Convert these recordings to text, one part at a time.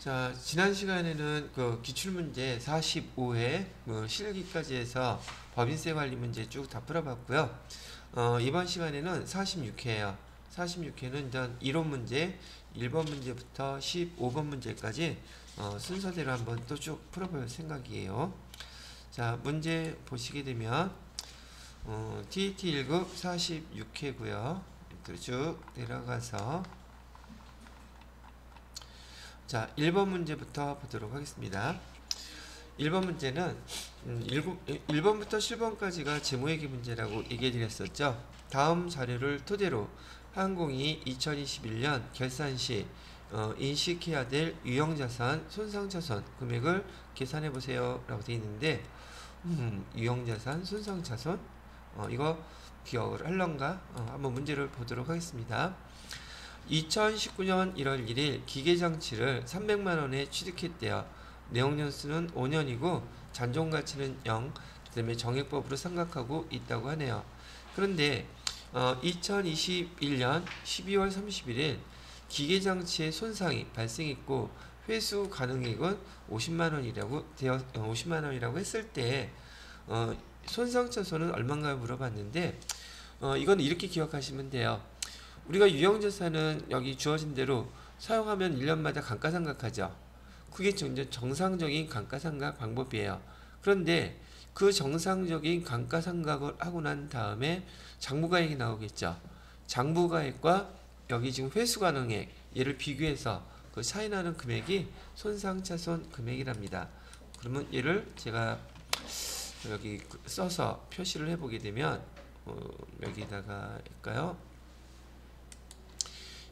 자, 지난 시간에는 그 기출문제 45회 실기까지 해서 법인세 관리 문제 쭉 다 풀어봤고요. 이번 시간에는 46회예요. 46회는 일단 이론 문제 1번 문제부터 15번 문제까지 순서대로 한번 또 쭉 풀어볼 생각이에요. 자, 문제 보시게 되면 TET 1급 46회고요. 쭉 내려가서 자, 1번 문제부터 보도록 하겠습니다. 1번 문제는 1번부터 7번까지가 재무회계 문제라고 얘기해드렸었죠. 다음 자료를 토대로 항공이 2021년 결산 시 인식해야 될 유형자산 손상차손 금액을 계산해보세요 라고 되어 있는데 유형자산 손상차손 이거 기억을 할런가? 한번 문제를 보도록 하겠습니다. 2019년 1월 1일 기계장치를 300만원에 취득했대요. 내용연수는 5년이고 잔존가치는 0, 그 다음에 정액법으로 생각하고 있다고 하네요. 그런데 2021년 12월 31일 기계장치의 손상이 발생했고 회수 가능액은 50만원이라고 했을 때 손상차손은 얼마인가 물어봤는데 이건 이렇게 기억하시면 돼요. 우리가 유형자산은 여기 주어진 대로 사용하면 1년마다 감가상각하죠. 그게 정상적인 감가상각 방법이에요. 그런데 그 정상적인 감가상각을 하고 난 다음에 장부가액이 나오겠죠. 장부가액과 여기 지금 회수가능액 얘를 비교해서 그 차이나는 금액이 손상차손 금액이랍니다. 그러면 얘를 제가 여기 써서 표시를 해보게 되면 여기다가 할까요?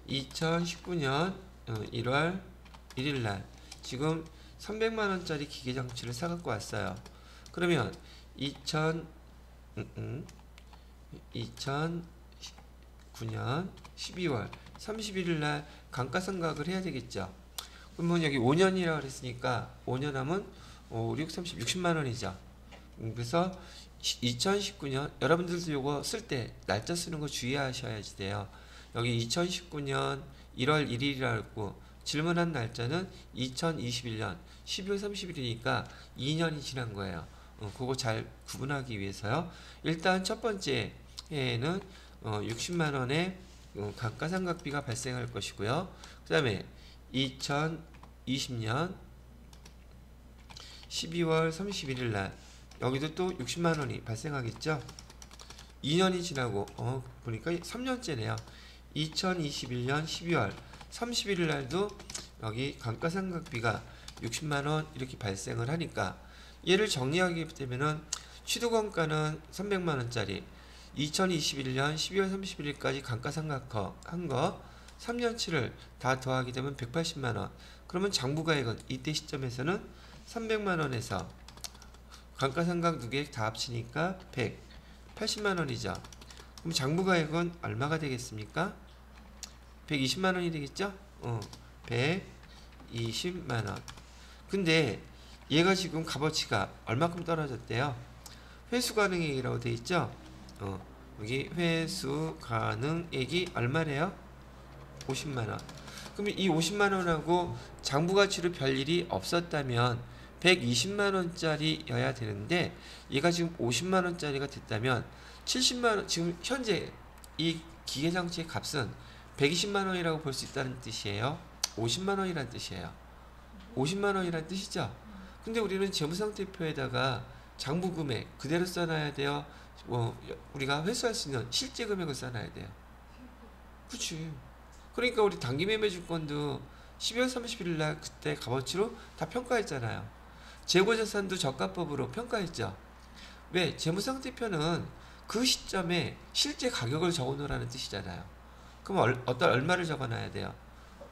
2019년 1월 1일날 지금 300만원짜리 기계장치를 사갖고 왔어요. 그러면 2009년 12월 31일날 감가상각을 해야 되겠죠. 그러면 여기 5년이라고 그랬으니까 5년 하면 5, 6, 30, 60만원이죠. 그래서 2019년 여러분들도 이거 쓸 때 날짜 쓰는 거 주의하셔야지 돼요. 여기 2019년 1월 1일이라고 질문한 날짜는 2021년 12월 30일이니까 2년이 지난 거예요. 그거 잘 구분하기 위해서요. 일단 첫 번째 해에는 60만원의 감가상각비가 발생할 것이고요. 그 다음에 2020년 12월 31일 날 여기도 또 60만원이 발생하겠죠. 2년이 지나고 보니까 3년째네요. 2021년 12월 31일 날도 여기 감가상각비가 60만원 이렇게 발생을 하니까 얘를 정리하게 되면은 취득원가는 300만원짜리 2021년 12월 31일까지 감가상각한 거 3년치를 다 더하게 되면 180만원. 그러면 장부가액은 이때 시점에서는 300만원에서 감가상각 두 개 다 합치니까 180만원이죠. 그럼 장부가액은 얼마가 되겠습니까? 120만원이 되겠죠? 120만원. 근데 얘가 지금 값어치가 얼마큼 떨어졌대요? 회수가능액이라고 되어 있죠? 여기 회수가능액이 얼마래요? 50만원. 그러면 이 50만원하고 장부가치로 별일이 없었다면 120만원짜리여야 되는데 얘가 지금 50만원짜리가 됐다면 70만원, 지금 현재 이 기계장치의 값은 120만원이라고 볼 수 있다는 뜻이에요. 50만원이라는 뜻이에요. 50만원이라는 뜻이죠. 근데 우리는 재무상태표에다가 장부금액 그대로 써놔야 돼요. 우리가 회수할 수 있는 실제 금액을 써놔야 돼요. 그치. 그러니까 우리 단기매매주권도 12월 31일 날 그때 값어치로 다 평가했잖아요. 재고자산도 저가법으로 평가했죠. 왜? 재무상태표는 그 시점에 실제 가격을 적어놓으라는 뜻이잖아요. 그럼 얼마를 적어놔야 돼요?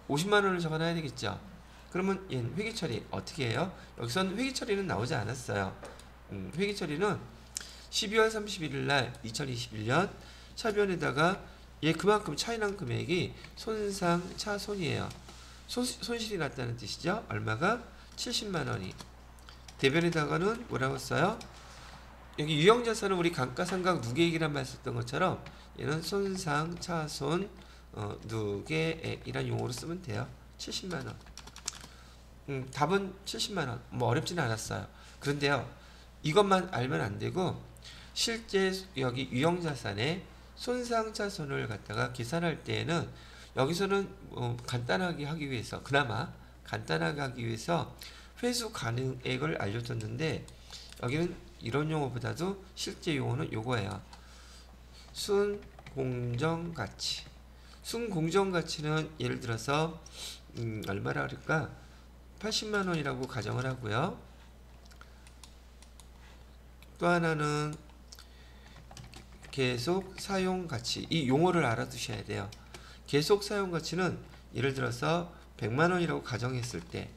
50만원을 적어놔야 되겠죠. 그러면 얘는 회계처리 어떻게 해요? 여기서는 회계처리는 나오지 않았어요. 회계처리는 12월 31일 날 2021년 차변에다가 얘 그만큼 차이난 금액이 손상차손이에요. 손실이 났다는 뜻이죠. 얼마가? 70만원이. 대변에다가는 뭐라고 써요? 여기 유형자산은 우리 감가상각 누계액이란 말 썼던 것처럼 얘는 손상차손 누계액이란 용어로 쓰면 돼요. 70만원. 답은 70만원. 뭐 어렵지는 않았어요. 그런데요, 이것만 알면 안 되고 실제 여기 유형자산의 손상차손을 갖다가 계산할 때에는 여기서는 간단하게 하기 위해서, 그나마 간단하게 하기 위해서 회수 가능액을 알려줬는데, 여기는 이런 용어보다도 실제 용어는 요거예요. 순공정가치. 순공정가치는 예를 들어서 얼마라 그럴까? 80만원이라고 가정을 하고요. 또 하나는 계속 사용 가치. 이 용어를 알아두셔야 돼요. 계속 사용 가치는 예를 들어서 100만원이라고 가정했을 때,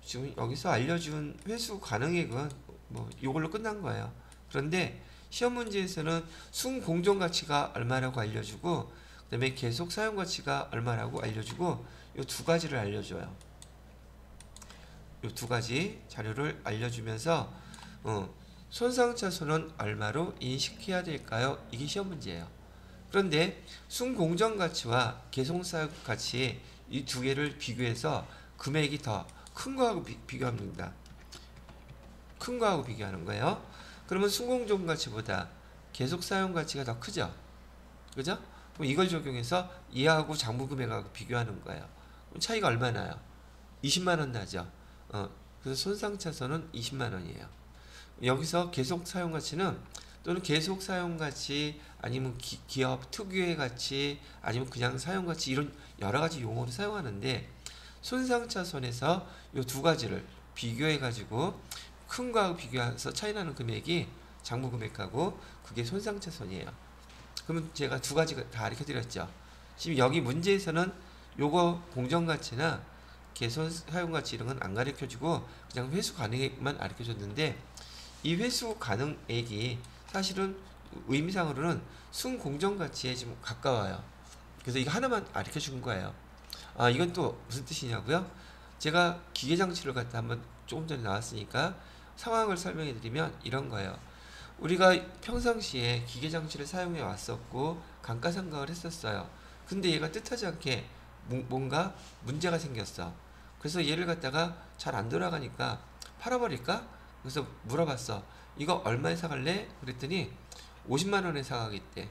지금 여기서 알려준 회수 가능액은 뭐 이걸로 끝난 거예요. 그런데 시험 문제에서는 순공정 가치가 얼마라고 알려주고, 그다음에 계속 사용 가치가 얼마라고 알려주고, 이 두 가지를 알려줘요. 이 두 가지 자료를 알려주면서 손상차손은 얼마로 인식해야 될까요? 이게 시험 문제예요. 그런데 순공정가치와 계속사용가치 이 두 개를 비교해서 금액이 더 큰 거하고 비교하면 됩니다. 큰 거하고 비교하는 거예요. 그러면 순공정가치보다 계속사용가치가 더 크죠? 그죠? 그럼 이걸 적용해서 이하고 장부금액하고 비교하는 거예요. 그럼 차이가 얼마 나요? 20만원 나죠? 그래서 손상차손은 20만원이에요. 여기서 계속 사용 가치는, 또는 계속 사용 가치, 아니면 기업 특유의 가치, 아니면 그냥 사용 가치, 이런 여러 가지 용어로 사용하는데, 손상차손에서 이 두 가지를 비교해 가지고 큰 거하고 비교해서 차이 나는 금액이 장부 금액하고 그게 손상차손이에요. 그러면 제가 두 가지 다 가르쳐 드렸죠. 지금 여기 문제에서는 요거 공정가치나 개선 사용가치 이런 건 안 가르쳐 주고 그냥 회수 가능액만 가르쳐 줬는데, 이 회수 가능액이 사실은 의미상으로는 순공정가치에 좀 가까워요. 그래서 이거 하나만 가르쳐 준 거예요. 이건 또 무슨 뜻이냐고요? 제가 기계장치를 갖다 한번 조금 전에 나왔으니까 상황을 설명해 드리면 이런 거예요. 우리가 평상시에 기계장치를 사용해 왔었고 감가상각을 했었어요. 근데 얘가 뜻하지 않게 뭔가 문제가 생겼어. 그래서 얘를 갖다가 잘 안 돌아가니까 팔아버릴까? 그래서 물어봤어. 이거 얼마에 사갈래? 그랬더니 50만원에 사가겠대.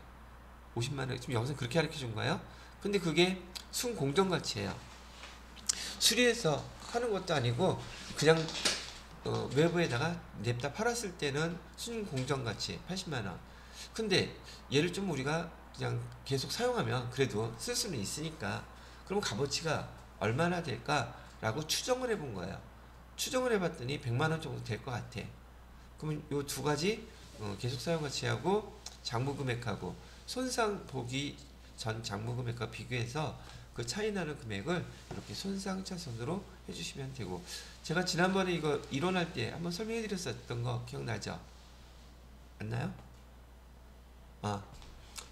50만원. 지금 여기서 그렇게 가르쳐 준 거예요. 근데 그게 순공정가치예요. 수리해서 하는 것도 아니고 그냥 외부에다가 냅다 팔았을 때는 순공정가치 80만원. 근데 얘를 좀 우리가 그냥 계속 사용하면 그래도 쓸 수는 있으니까, 그럼 값어치가 얼마나 될까라고 추정을 해본 거예요. 추정을 해봤더니 100만원 정도 될 것 같아. 그러면 요 두 가지 계속 사용 가치하고 장부 금액하고 손상 보기 전 장부 금액과 비교해서 그 차이 나는 금액을 이렇게 손상차손으로 해주시면 되고, 제가 지난번에 이거 이론할 때 한번 설명해 드렸었던 거 기억나죠? 맞나요?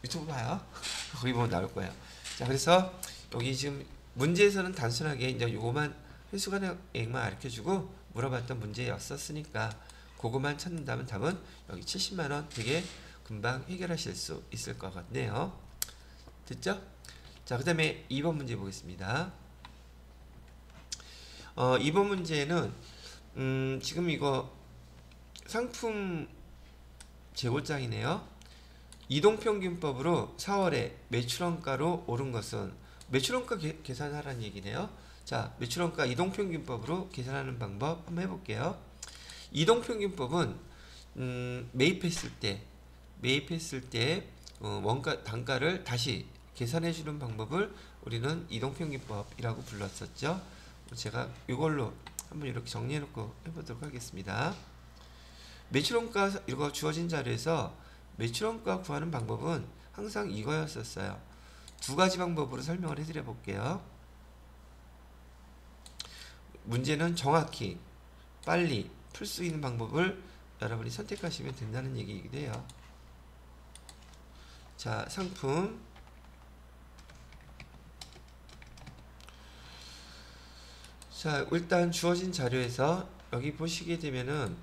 유튜브 봐요. 거기 보면 나올 거예요. 자, 그래서 여기 지금 문제에서는 단순하게 이제 요거만 회수가능액만 가르쳐주고 물어봤던 문제였었으니까 그거만 찾는다면 답은 여기 70만원 되게 금방 해결하실 수 있을 것 같네요. 됐죠? 자, 그 다음에 2번 문제 보겠습니다. 2번 문제는 지금 이거 상품 재고장이네요. 이동평균법으로 4월에 매출원가로 오른 것은, 매출원가 계산하라는 얘기네요. 자, 매출원가 이동평균법으로 계산하는 방법 한번 해볼게요. 이동평균법은 매입했을 때 원가 단가를 다시 계산해 주는 방법을 우리는 이동평균법이라고 불렀었죠. 제가 이걸로 한번 이렇게 정리해 놓고 해보도록 하겠습니다. 매출원가, 이거 주어진 자료에서 매출원가 구하는 방법은 항상 이거였었어요. 두 가지 방법으로 설명을 해드려 볼게요. 문제는 정확히 빨리 풀 수 있는 방법을 여러분이 선택하시면 된다는 얘기이기도 해요. 자, 상품 자, 일단 주어진 자료에서 여기 보시게 되면은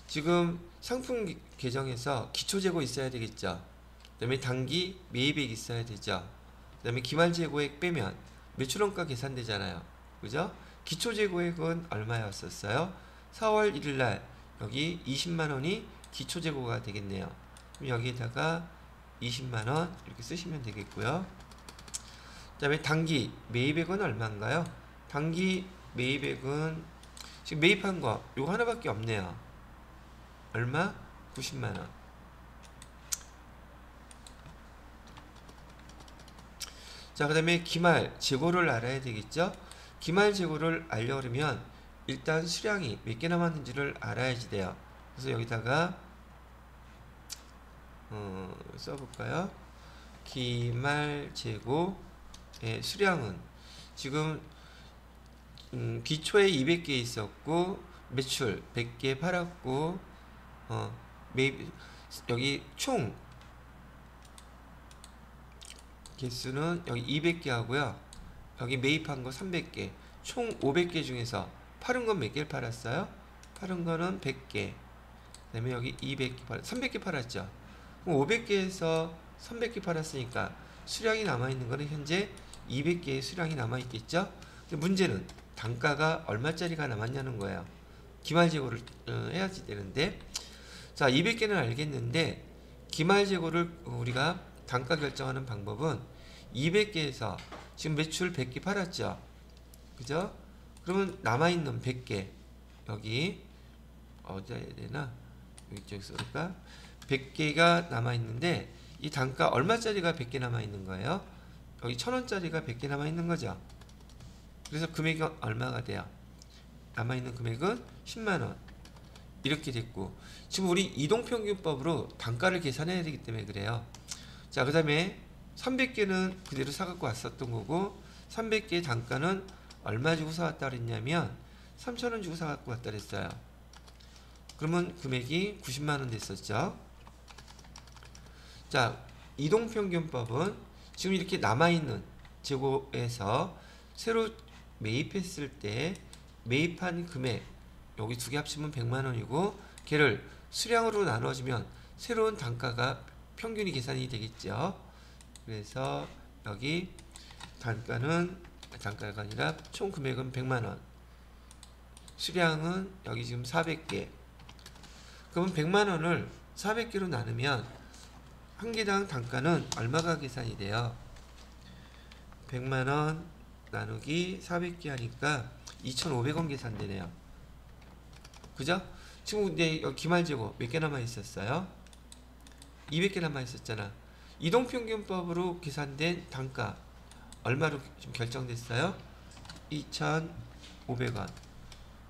지금 상품 계정에서 기초재고 있어야 되겠죠. 그 다음에 단기 매입액 있어야 되죠. 그 다음에 기말재고액 빼면 매출원가 계산되잖아요. 그죠? 기초재고액은 얼마였었어요? 4월 1일날 여기 20만원이 기초재고가 되겠네요. 그럼 여기에다가 20만원 이렇게 쓰시면 되겠고요. 그 다음에 단기 매입액은 얼마인가요? 단기 매입액은 지금 매입한 거 요거 하나밖에 없네요. 얼마? 90만원. 자, 그 다음에 기말 재고를 알아야 되겠죠? 기말 재고를 알려면 일단 수량이 몇 개 남았는지를 알아야지 돼요. 그래서 여기다가 써볼까요? 기말 재고의 수량은 지금 기초에 200개 있었고 매출 100개 팔았고 매입 여기 총 개수는 여기 200개 하고요. 여기 매입한 거 300개. 총 500개 중에서 팔은 건 몇 개를 팔았어요? 팔은 거는 100개. 그 다음에 여기 200개 300개 팔았죠. 그럼 500개에서 300개 팔았으니까 수량이 남아있는 거는 현재 200개의 수량이 남아있겠죠? 근데 문제는 단가가 얼마짜리가 남았냐는 거예요. 기말재고를 해야지 되는데, 자, 200개는 알겠는데 기말재고를 우리가 단가 결정하는 방법은 200개에서 지금 매출 100개 팔았죠. 그죠? 그러면 남아있는 100개 여기 어디다 해야 되나? 여기 쪽에 써볼까? 100개가 남아있는데 이 단가 얼마짜리가 100개 남아있는 거예요? 여기 1000원짜리가 100개 남아있는 거죠. 그래서 금액이 얼마가 돼요? 남아있는 금액은 10만원 이렇게 됐고, 지금 우리 이동평균법으로 단가를 계산해야 되기 때문에 그래요. 자, 그 다음에 300개는 그대로 사갖고 왔었던 거고 300개의 단가는 얼마 주고 사왔다 그랬냐면 3,000원 주고 사갖고 왔다 그랬어요. 그러면 금액이 90만원 됐었죠. 자, 이동평균법은 지금 이렇게 남아있는 재고에서 새로 매입했을 때 매입한 금액 여기 두 개 합치면 100만원이고 걔를 수량으로 나눠주면 새로운 단가가 평균이 계산이 되겠죠. 그래서 여기 단가가 아니라 총 금액은 100만원, 수량은 여기 지금 400개. 그러면 100만원을 400개로 나누면 한 개당 단가는 얼마가 계산이 돼요? 100만원 나누기 400개 하니까 2,500원 계산되네요. 그죠? 지금 근데 여기 기말재고 몇 개 남아 있었어요? 200개 남아 있었잖아. 이동평균법으로 계산된 단가 얼마로 지금 결정됐어요? 2,500원.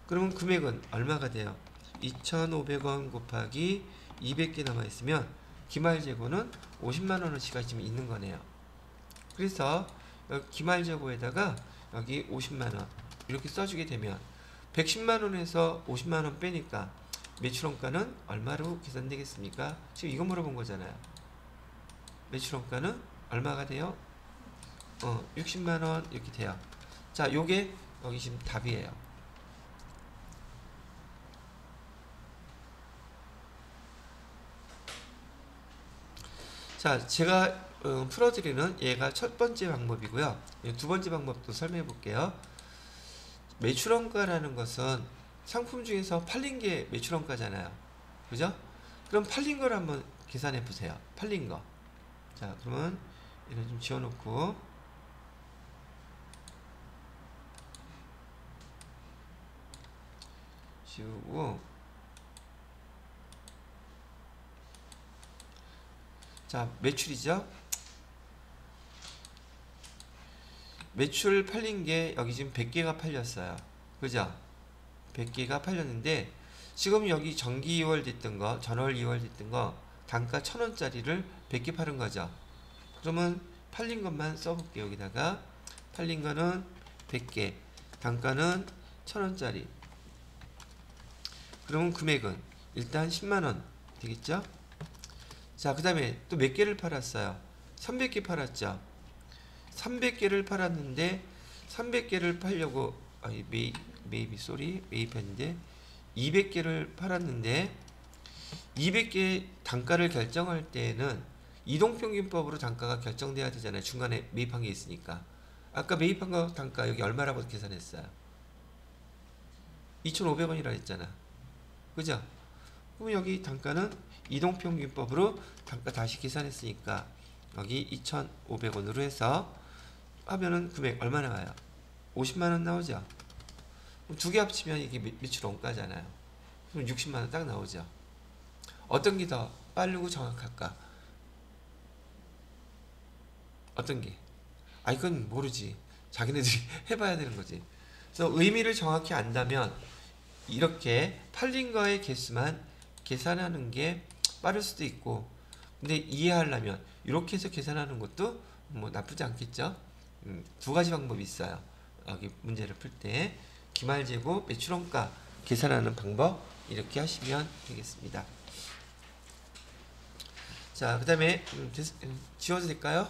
그러면 금액은 얼마가 돼요? 2,500원 곱하기 200개 남아 있으면 기말재고는 50만원어치가 지금 있는 거네요. 그래서 여기 기말재고에다가 여기 50만원 이렇게 써주게 되면 110만원에서 50만원 빼니까 매출원가는 얼마로 계산되겠습니까? 지금 이거 물어본 거잖아요. 매출원가는 얼마가 돼요? 60만원 이렇게 돼요. 자, 요게 여기 지금 답이에요. 자, 제가 풀어드리는 얘가 첫 번째 방법이고요. 두 번째 방법도 설명해 볼게요. 매출원가라는 것은 상품 중에서 팔린 게 매출원가잖아요. 그죠? 그럼 팔린 걸 한번 계산해 보세요. 팔린 거. 자, 그러면 얘는 좀 지워놓고 지우고, 자, 매출이죠. 매출 팔린 게 여기 지금 100개가 팔렸어요. 그죠? 100개가 팔렸는데 지금 여기 정기 2월 됐던 거, 전월 2월 됐던 거 단가 1,000원짜리를 100개 파는 거죠. 그러면 팔린 것만 써볼게요. 여기다가 팔린 거는 100개, 단가는 1,000원짜리. 그러면 금액은 일단 10만원 되겠죠? 자, 그 다음에 또 몇 개를 팔았어요? 300개 팔았죠. 300개를 팔았는데 300개를 팔려고 매입했는데 200개를 팔았는데 200개 단가를 결정할 때에는 이동평균법으로 단가가 결정돼야 되잖아요. 중간에 매입한 게 있으니까. 아까 매입한 거 단가 여기 얼마라고 계산했어요? 2,500원이라 했잖아. 그죠? 그럼 여기 단가는 이동평균법으로 단가 다시 계산했으니까 여기 2,500원으로 해서 하면은 금액 얼마 나와요? 50만원 나오죠? 그럼 두 개 합치면 이게 매출 원가잖아요. 그럼 60만원 딱 나오죠? 어떤 게 더 빠르고 정확할까? 어떤 게? 아, 이건 모르지. 자기네들이 해봐야 되는 거지. 그래서 의미를 정확히 안다면 이렇게 팔린 거의 개수만 계산하는 게 빠를 수도 있고, 근데 이해하려면 이렇게 해서 계산하는 것도 뭐 나쁘지 않겠죠? 두 가지 방법이 있어요. 여기 문제를 풀 때 기말재고 매출원가 계산하는 방법 이렇게 하시면 되겠습니다. 자, 그 다음에 지워도 될까요?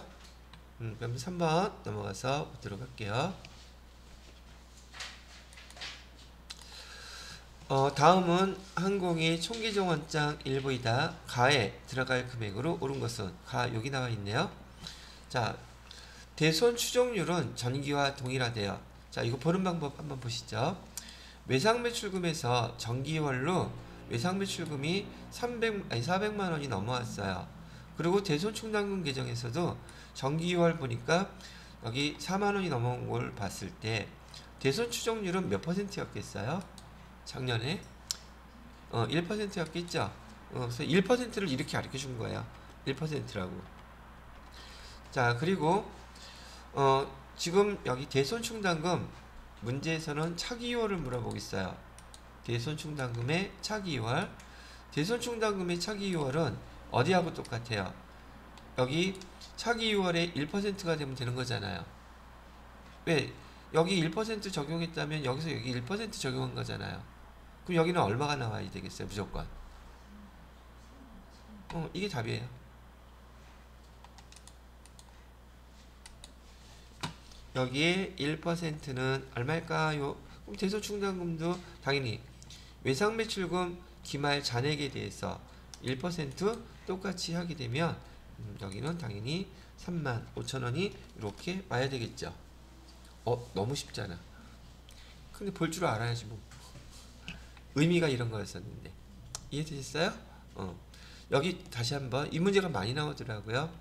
그럼 3번 넘어가서 보도록 할게요. 다음은 항공이 총기종원장 일부이다 가에 들어갈 금액으로 오른 것은 가 여기 나와 있네요. 자, 대손 추정률은 전기와 동일하대요. 자, 이거 보는 방법 한번 보시죠. 외상매출금에서 정기월로 외상매출금이 400만 원이 넘어왔어요. 그리고 대손충당금 계정에서도 정기월 보니까 여기 4만 원이 넘어온 걸 봤을 때 대손 추정률은 몇 %였겠어요? 작년에 1%였겠죠. 그래서 1%를 이렇게 가르쳐 준 거예요. 1%라고. 자, 그리고 지금 여기 대손충당금 문제에서는 차기월을 물어보겠어요. 대손충당금의 차기월. 대손충당금의 차기월은 어디하고 똑같아요? 여기 차기월에 1%가 되면 되는 거잖아요. 왜? 여기 1% 적용했다면 여기서 여기 1% 적용한 거잖아요. 그럼 여기는 얼마가 나와야 되겠어요? 무조건. 이게 답이에요. 여기에 1%는 얼마일까요? 그럼 대손충당금도 당연히 외상매출금 기말 잔액에 대해서 1% 똑같이 하게 되면 여기는 당연히 35,000원이 이렇게 와야 되겠죠. 너무 쉽잖아. 근데 볼 줄 알아야지 뭐. 의미가 이런 거였었는데. 이해되셨어요? 여기 다시 한번 이 문제가 많이 나오더라고요.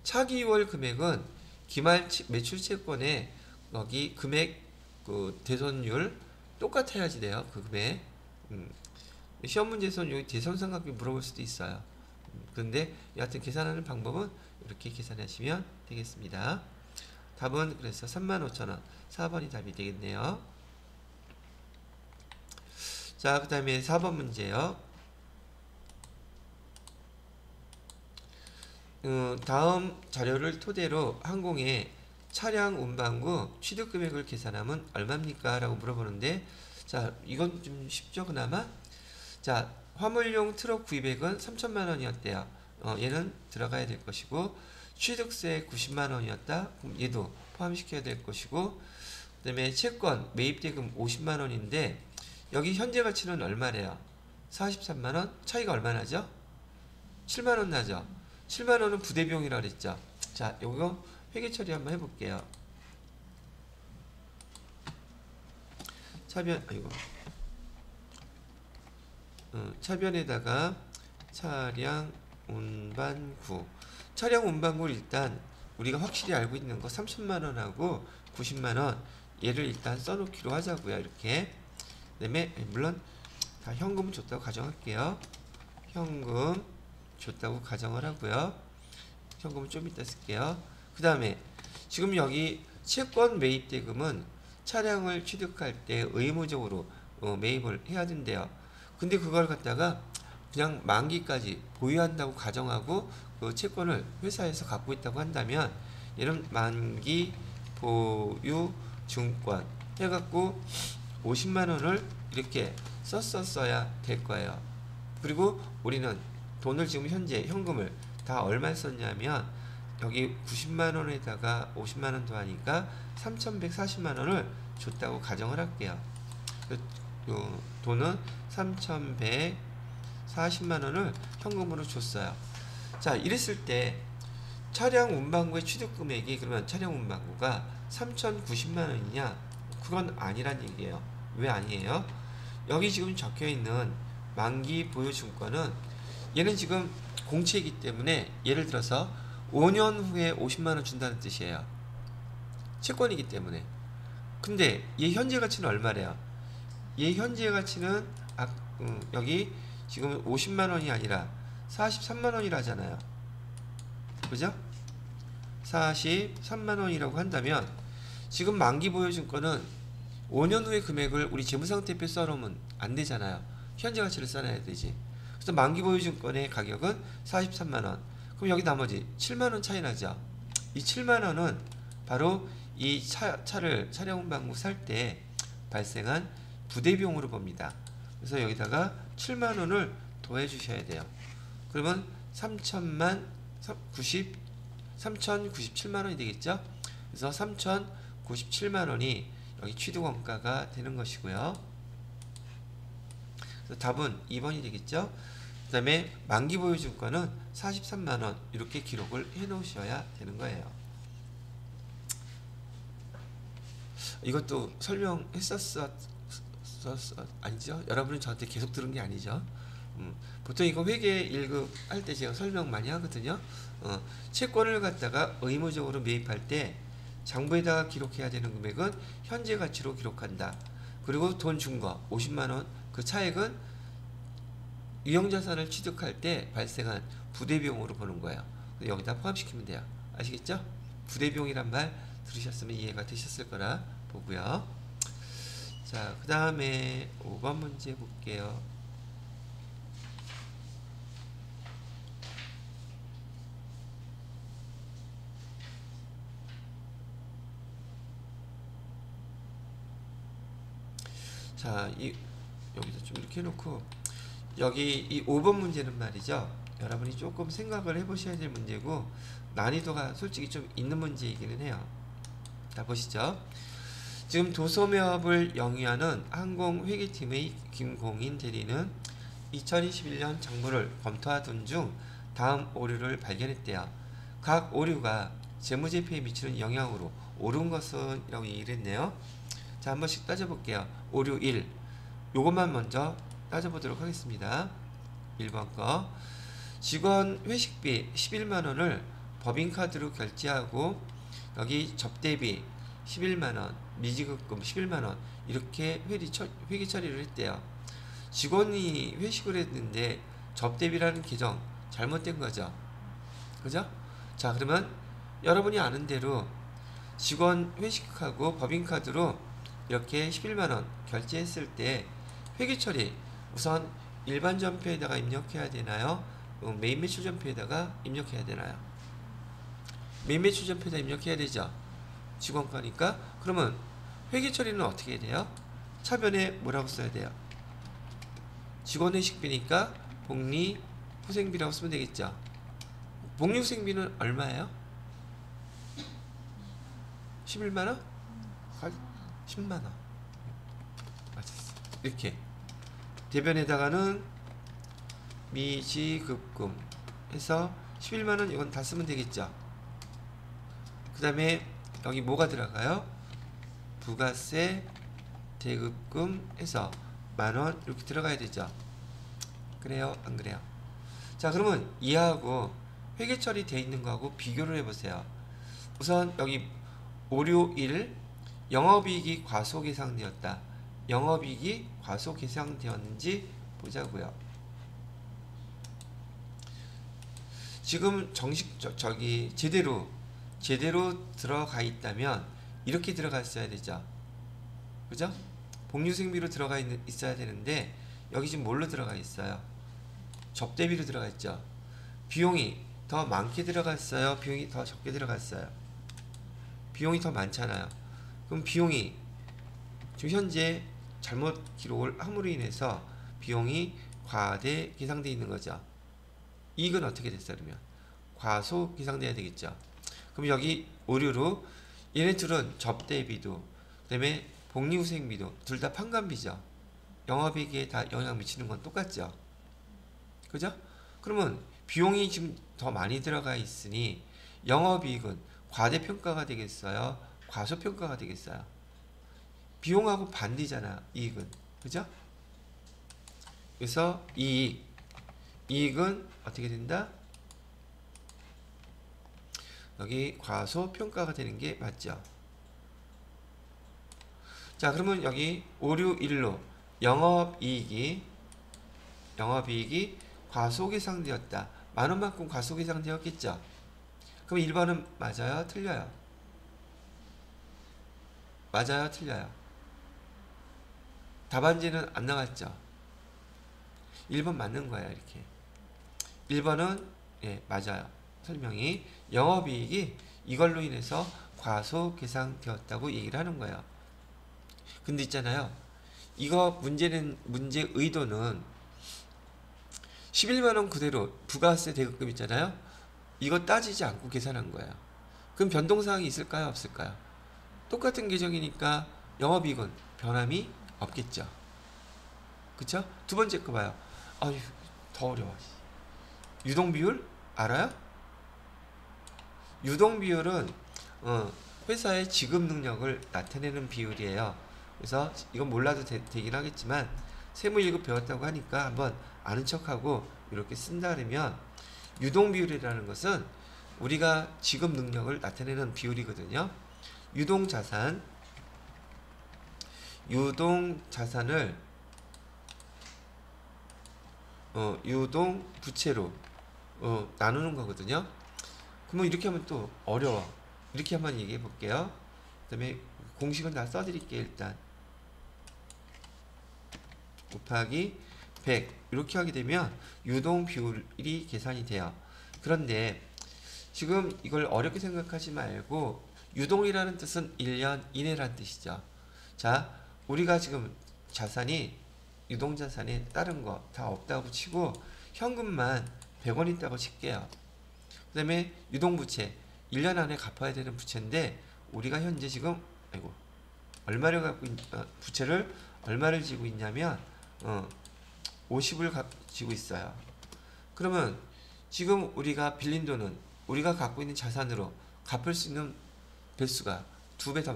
차기월 금액은 기말 매출 채권에 여기 금액 그 대손율 똑같아야지 돼요. 그 금액. 시험 문제에서는 여기 대손삼각비 물어볼 수도 있어요. 그런데 여하튼 계산하는 방법은 이렇게 계산하시면 되겠습니다. 답은 그래서 35,000원 4번이 답이 되겠네요. 자, 그 다음에 4번 문제요. 다음 자료를 토대로 항공의 차량 운반구 취득금액을 계산하면 얼마입니까? 라고 물어보는데, 자, 이건 좀 쉽죠 그나마? 자, 화물용 트럭 구입액은 3천만 원이었대요. 얘는 들어가야 될 것이고, 취득세 90만 원이었다. 그럼 얘도 포함시켜야 될 것이고, 그 다음에 채권 매입대금 50만 원인데 여기 현재 가치는 얼마래요? 43만 원? 차이가 얼마 나죠? 7만 원 나죠? 7만 원은 부대비용이라고 그랬죠. 자, 요거 회계 처리 한번 해볼게요. 차변에다가 차량 운반구. 차량 운반구를 일단 우리가 확실히 알고 있는 거 3천만 원하고 90만 원 얘를 일단 써놓기로 하자고요. 이렇게. 그다음에 물론 다 현금 줬다고 가정할게요. 현금 줬다고 가정을 하고요. 현금은 좀 이따 쓸게요. 그 다음에 지금 여기 채권 매입 대금은 차량을 취득할 때 의무적으로 매입을 해야 된대요. 근데 그걸 갖다가 그냥 만기까지 보유한다고 가정하고 그 채권을 회사에서 갖고 있다고 한다면 얘는 만기 보유 증권 해갖고 50만 원을 이렇게 썼어야 될 거예요. 그리고 우리는 돈을 지금 현재 현금을 다 얼마 썼냐면 여기 90만 원에다가 50만 원 더하니까 3,140만 원을 줬다고 가정을 할게요. 돈은 3,140만 원을 현금으로 줬어요. 자, 이랬을 때 차량 운반구의 취득 금액이 그러면 차량 운반구가 3,090만 원이냐? 그건 아니란 얘기예요. 왜 아니에요? 여기 지금 적혀 있는 만기 보유 증권은 얘는 지금 공채이기 때문에 예를 들어서 5년 후에 50만 원 준다는 뜻이에요. 채권이기 때문에. 근데 얘 현재 가치는 얼마래요? 얘 현재 가치는 여기 지금 50만 원이 아니라 43만 원이라잖아요. 그죠? 43만 원이라고 한다면 지금 만기 보유증권은 5년 후의 금액을 우리 재무상태표에 써놓으면 안 되잖아요. 현재 가치를 써놔야 되지. 그래서 만기 보유증권의 가격은 43만 원. 그럼 여기 나머지 7만 원 차이 나죠. 이 7만 원은 바로 이 차를 차량 방목 살 때 발생한 부대비용으로 봅니다. 그래서 여기다가 7만 원을 더해 주셔야 돼요. 그러면 3,097만 원이 되겠죠? 그래서 3,097만 원이 여기 취득원가가 되는 것이고요. 그래서 답은 2번이 되겠죠? 그 다음에 만기보유증권은 43만 원 이렇게 기록을 해 놓으셔야 되는 거예요. 이것도 아니죠? 여러분은 저한테 계속 들은 게 아니죠? 보통 이거 회계 1급 할 때 제가 설명 많이 하거든요. 채권을 갖다가 의무적으로 매입할 때 장부에다가 기록해야 되는 금액은 현재 가치로 기록한다. 그리고 돈 준 거 50만원 그 차액은 유형자산을 취득할 때 발생한 부대비용으로 보는 거예요. 여기다 포함시키면 돼요. 아시겠죠? 부대비용이란 말 들으셨으면 이해가 되셨을 거라 보고요. 자, 그 다음에 5번 문제 볼게요. 자, 여기서 좀 이렇게 해놓고 여기 이 5번 문제는 말이죠. 여러분이 조금 생각을 해보셔야 될 문제고 난이도가 솔직히 좀 있는 문제이기는 해요. 자, 보시죠. 지금 도소매업을 영위하는 항공회계팀의 김공인 대리는 2021년 장부를 검토하던 중 다음 오류를 발견했대요. 각 오류가 재무제표에 미치는 영향으로 옳은 것은 라고 얘기를 했네요. 자, 한 번씩 따져볼게요. 오류 1. 요것만 먼저 따져보도록 하겠습니다. 1번 거. 직원 회식비 11만원을 법인카드로 결제하고 여기 접대비 11만원, 미지급금 11만원 이렇게 회계 처리를 했대요. 직원이 회식을 했는데 접대비라는 계정 잘못된 거죠. 그죠? 자, 그러면 여러분이 아는 대로 직원 회식하고 법인카드로 이렇게 11만원 결제했을 때 회계 처리 우선 일반 전표에다가 입력해야 되나요? 메인 매출 전표에다가 입력해야 되나요? 메인 매출 전표에다 입력해야 되죠. 직원 거니까. 그러면 회계 처리는 어떻게 해야 돼요? 차변에 뭐라고 써야 돼요? 직원 회식비니까 복리 후생비라고 쓰면 되겠죠. 복리 후생비는 얼마예요? 11만원? 10만원. 맞았어. 이렇게 대변에다가는 미지급금 해서 11만원 이건 다 쓰면 되겠죠. 그 다음에 여기 뭐가 들어가요? 부가세 대급금 해서 만원 이렇게 들어가야 되죠. 그래요? 안 그래요? 자, 그러면 이하고 회계 처리되어 있는 거하고 비교를 해보세요. 우선 여기 오류 1 영업이익이 과소계상되었다. 영업이익이 과소계상되었는지 보자고요. 지금 제대로 들어가 있다면 이렇게 들어갔어야 되죠. 그죠? 복리후생비로 들어가 있어야 되는데 여기 지금 뭘로 들어가 있어요? 접대비로 들어가 있죠. 비용이 더 많게 들어갔어요? 비용이 더 적게 들어갔어요? 비용이 더 많잖아요. 그럼 비용이 지금 현재 잘못 기록을 함으로 인해서 비용이 과대 계상되어 있는 거죠. 이익은 어떻게 됐어요? 그러면 과소 계상돼야 되겠죠. 그럼 여기 오류로 얘네 둘은 접대비도 그 다음에 복리후생비도 둘 다 판관비죠. 영업이익에 다 영향 미치는 건 똑같죠. 그죠? 그러면 비용이 지금 더 많이 들어가 있으니 영업이익은 과대평가가 되겠어요? 과소평가가 되겠어요. 비용하고 반대잖아, 이익은. 그죠? 그래서 이익은 어떻게 된다? 여기 과소평가가 되는 게 맞죠. 자, 그러면 여기 561로 영업이익이 과소계상되었다. 만원만큼 과소계상되었겠죠. 그럼 1번은 맞아요? 틀려요? 맞아요? 틀려요? 답안지는 안 나왔죠? 1번 맞는 거예요. 이렇게 1번은 예, 맞아요. 설명이 영업이익이 이걸로 인해서 과소계상되었다고 얘기를 하는 거예요. 근데 있잖아요, 이거 문제 의도는 11만원 그대로 부가세 대급금 있잖아요, 이거 따지지 않고 계산한 거예요. 그럼 변동사항이 있을까요? 없을까요? 똑같은 계정이니까 영업이익은 변함이 없겠죠. 그쵸? 두 번째 거 봐요. 아유, 더 어려워. 유동비율 알아요? 유동비율은 회사의 지급 능력을 나타내는 비율이에요. 그래서 이건 몰라도 되긴 하겠지만 세무 1급 배웠다고 하니까 한번 아는 척하고 이렇게 쓴다 그러면, 유동비율이라는 것은 우리가 지급 능력을 나타내는 비율이거든요. 유동자산을 유동부채로 나누는 거거든요. 그러면 이렇게 하면 또 어려워. 이렇게 한번 얘기해 볼게요. 그 다음에 공식은 다 써드릴게요. 일단 곱하기 100 이렇게 하게 되면 유동 비율이 계산이 돼요. 그런데 지금 이걸 어렵게 생각하지 말고, 유동이라는 뜻은 1년 이내라는 뜻이죠. 자, 우리가 지금 자산이 유동자산에 다른 거 다 없다고 치고 현금만 100원 있다고 칠게요. 그 다음에 유동부채 1년 안에 갚아야 되는 부채인데 우리가 현재 지금 얼마를 갖고 부채를 얼마를 지고 있냐면 50을 지고 있어요. 그러면 지금 우리가 빌린 돈은 우리가 갖고 있는 자산으로 갚을 수 있는 배수가 2배 더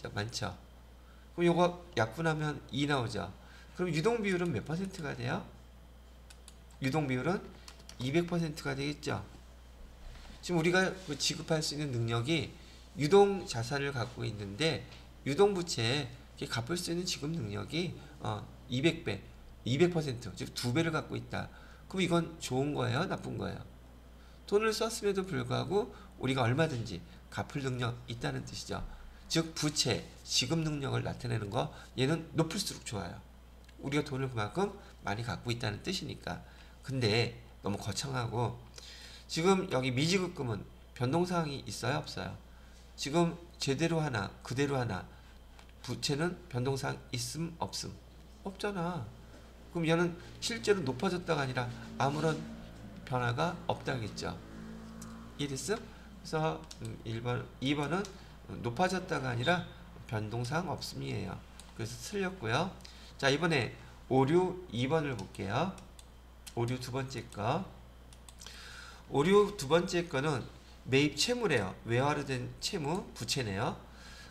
많죠. 그럼 요거 약분하면 2 나오죠. 그럼 유동비율은 몇 퍼센트가 돼요? 유동비율은 200%가 되겠죠. 지금 우리가 지급할 수 있는 능력이 유동자산을 갖고 있는데 유동부채에 갚을 수 있는 지급 능력이 200배, 200%, 즉 2배를 갖고 있다. 그럼 이건 좋은 거예요? 나쁜 거예요? 돈을 썼음에도 불구하고 우리가 얼마든지 갚을 능력 있다는 뜻이죠. 즉 부채, 지급 능력을 나타내는 거, 얘는 높을수록 좋아요. 우리가 돈을 그만큼 많이 갖고 있다는 뜻이니까. 근데 너무 거창하고, 지금 여기 미지급금은 변동사항이 있어요? 없어요? 지금 제대로 하나 그대로 하나, 부채는 변동사항 있음 없음? 없잖아. 그럼 얘는 실제로 높아졌다가 아니라 아무런 변화가 없다겠죠. 이해됐어? 그래서 2번은 높아졌다가 아니라 변동사항 없음이에요. 그래서 틀렸고요. 자, 이번에 오류 2번을 볼게요. 오류 두 번째 거. 오류 두 번째 거는 매입 채무래요. 외화로 된 채무, 부채네요.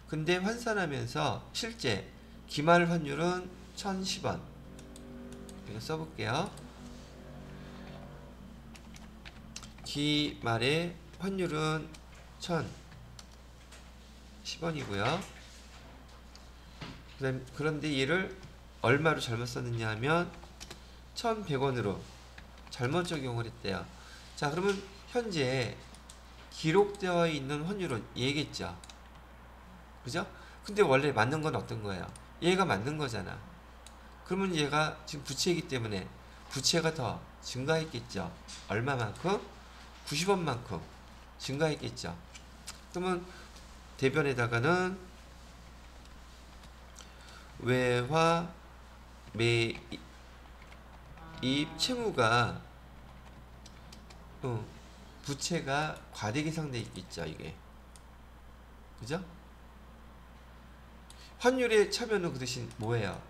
근데 환산하면서 실제 기말 환율은 1010원. 이거 써볼게요. 기말의 환율은 1010원이고요. 그런데 얘를 얼마로 잘못 썼느냐 하면 1100원으로 잘못 적용을 했대요. 자, 그러면 현재 기록되어 있는 환율은 얘겠죠. 그죠? 근데 원래 맞는 건 어떤 거예요? 얘가 맞는 거잖아. 그러면 얘가 지금 부채이기 때문에 부채가 더 증가했겠죠. 얼마만큼? 90원만큼 증가했겠죠. 그러면 대변에다가는 외화 매입 채무가 부채가 과대계상돼 있겠죠. 이게 그죠? 환율의 차변은 그 대신 뭐예요?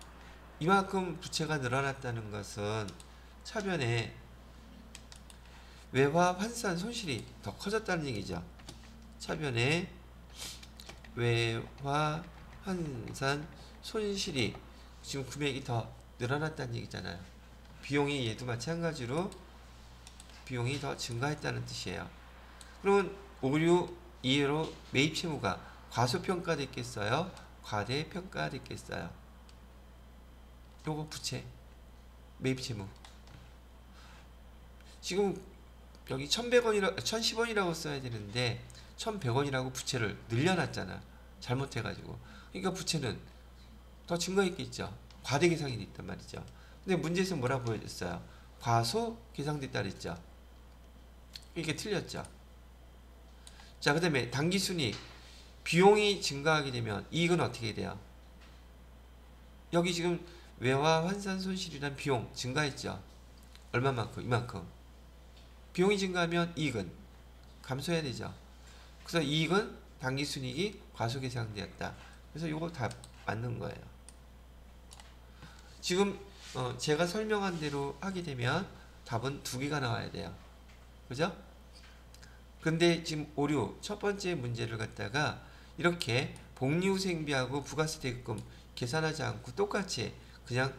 이만큼 부채가 늘어났다는 것은 차변에 외화 환산 손실이 더 커졌다는 얘기죠. 차변에 외화 환산 손실이 지금 금액이 더 늘어났다는 얘기잖아요. 비용이 얘도 마찬가지로 비용이 더 증가했다는 뜻이에요. 그러면 오류 이해로 매입 채무가 과소평가됐겠어요? 과대평가됐겠어요? 요거 부채 매입 채무 지금 여기 1010원이라고 써야 되는데 1100원이라고 부채를 늘려놨잖아. 잘못해가지고. 그러니까 부채는 더 증가했겠죠. 과대 계상이 됐단 말이죠. 근데 문제에서 뭐라 보여줬어요? 과소 계상됐다 그랬죠. 이게 틀렸죠. 자, 그 다음에 당기순이익. 비용이 증가하게 되면 이익은 어떻게 돼요? 여기 지금 외화 환산 손실이란 비용 증가했죠. 얼마만큼? 이만큼. 비용이 증가하면 이익은 감소해야 되죠. 그래서 이익은 당기순이익이 과소계상되었다. 그래서 요거 다 맞는 거예요. 지금 제가 설명한 대로 하게 되면 답은 2개가 나와야 돼요. 그죠? 근데 지금 오류 첫 번째 문제를 갖다가 이렇게 복리후생비하고 부가세대금 계산하지 않고 똑같이 그냥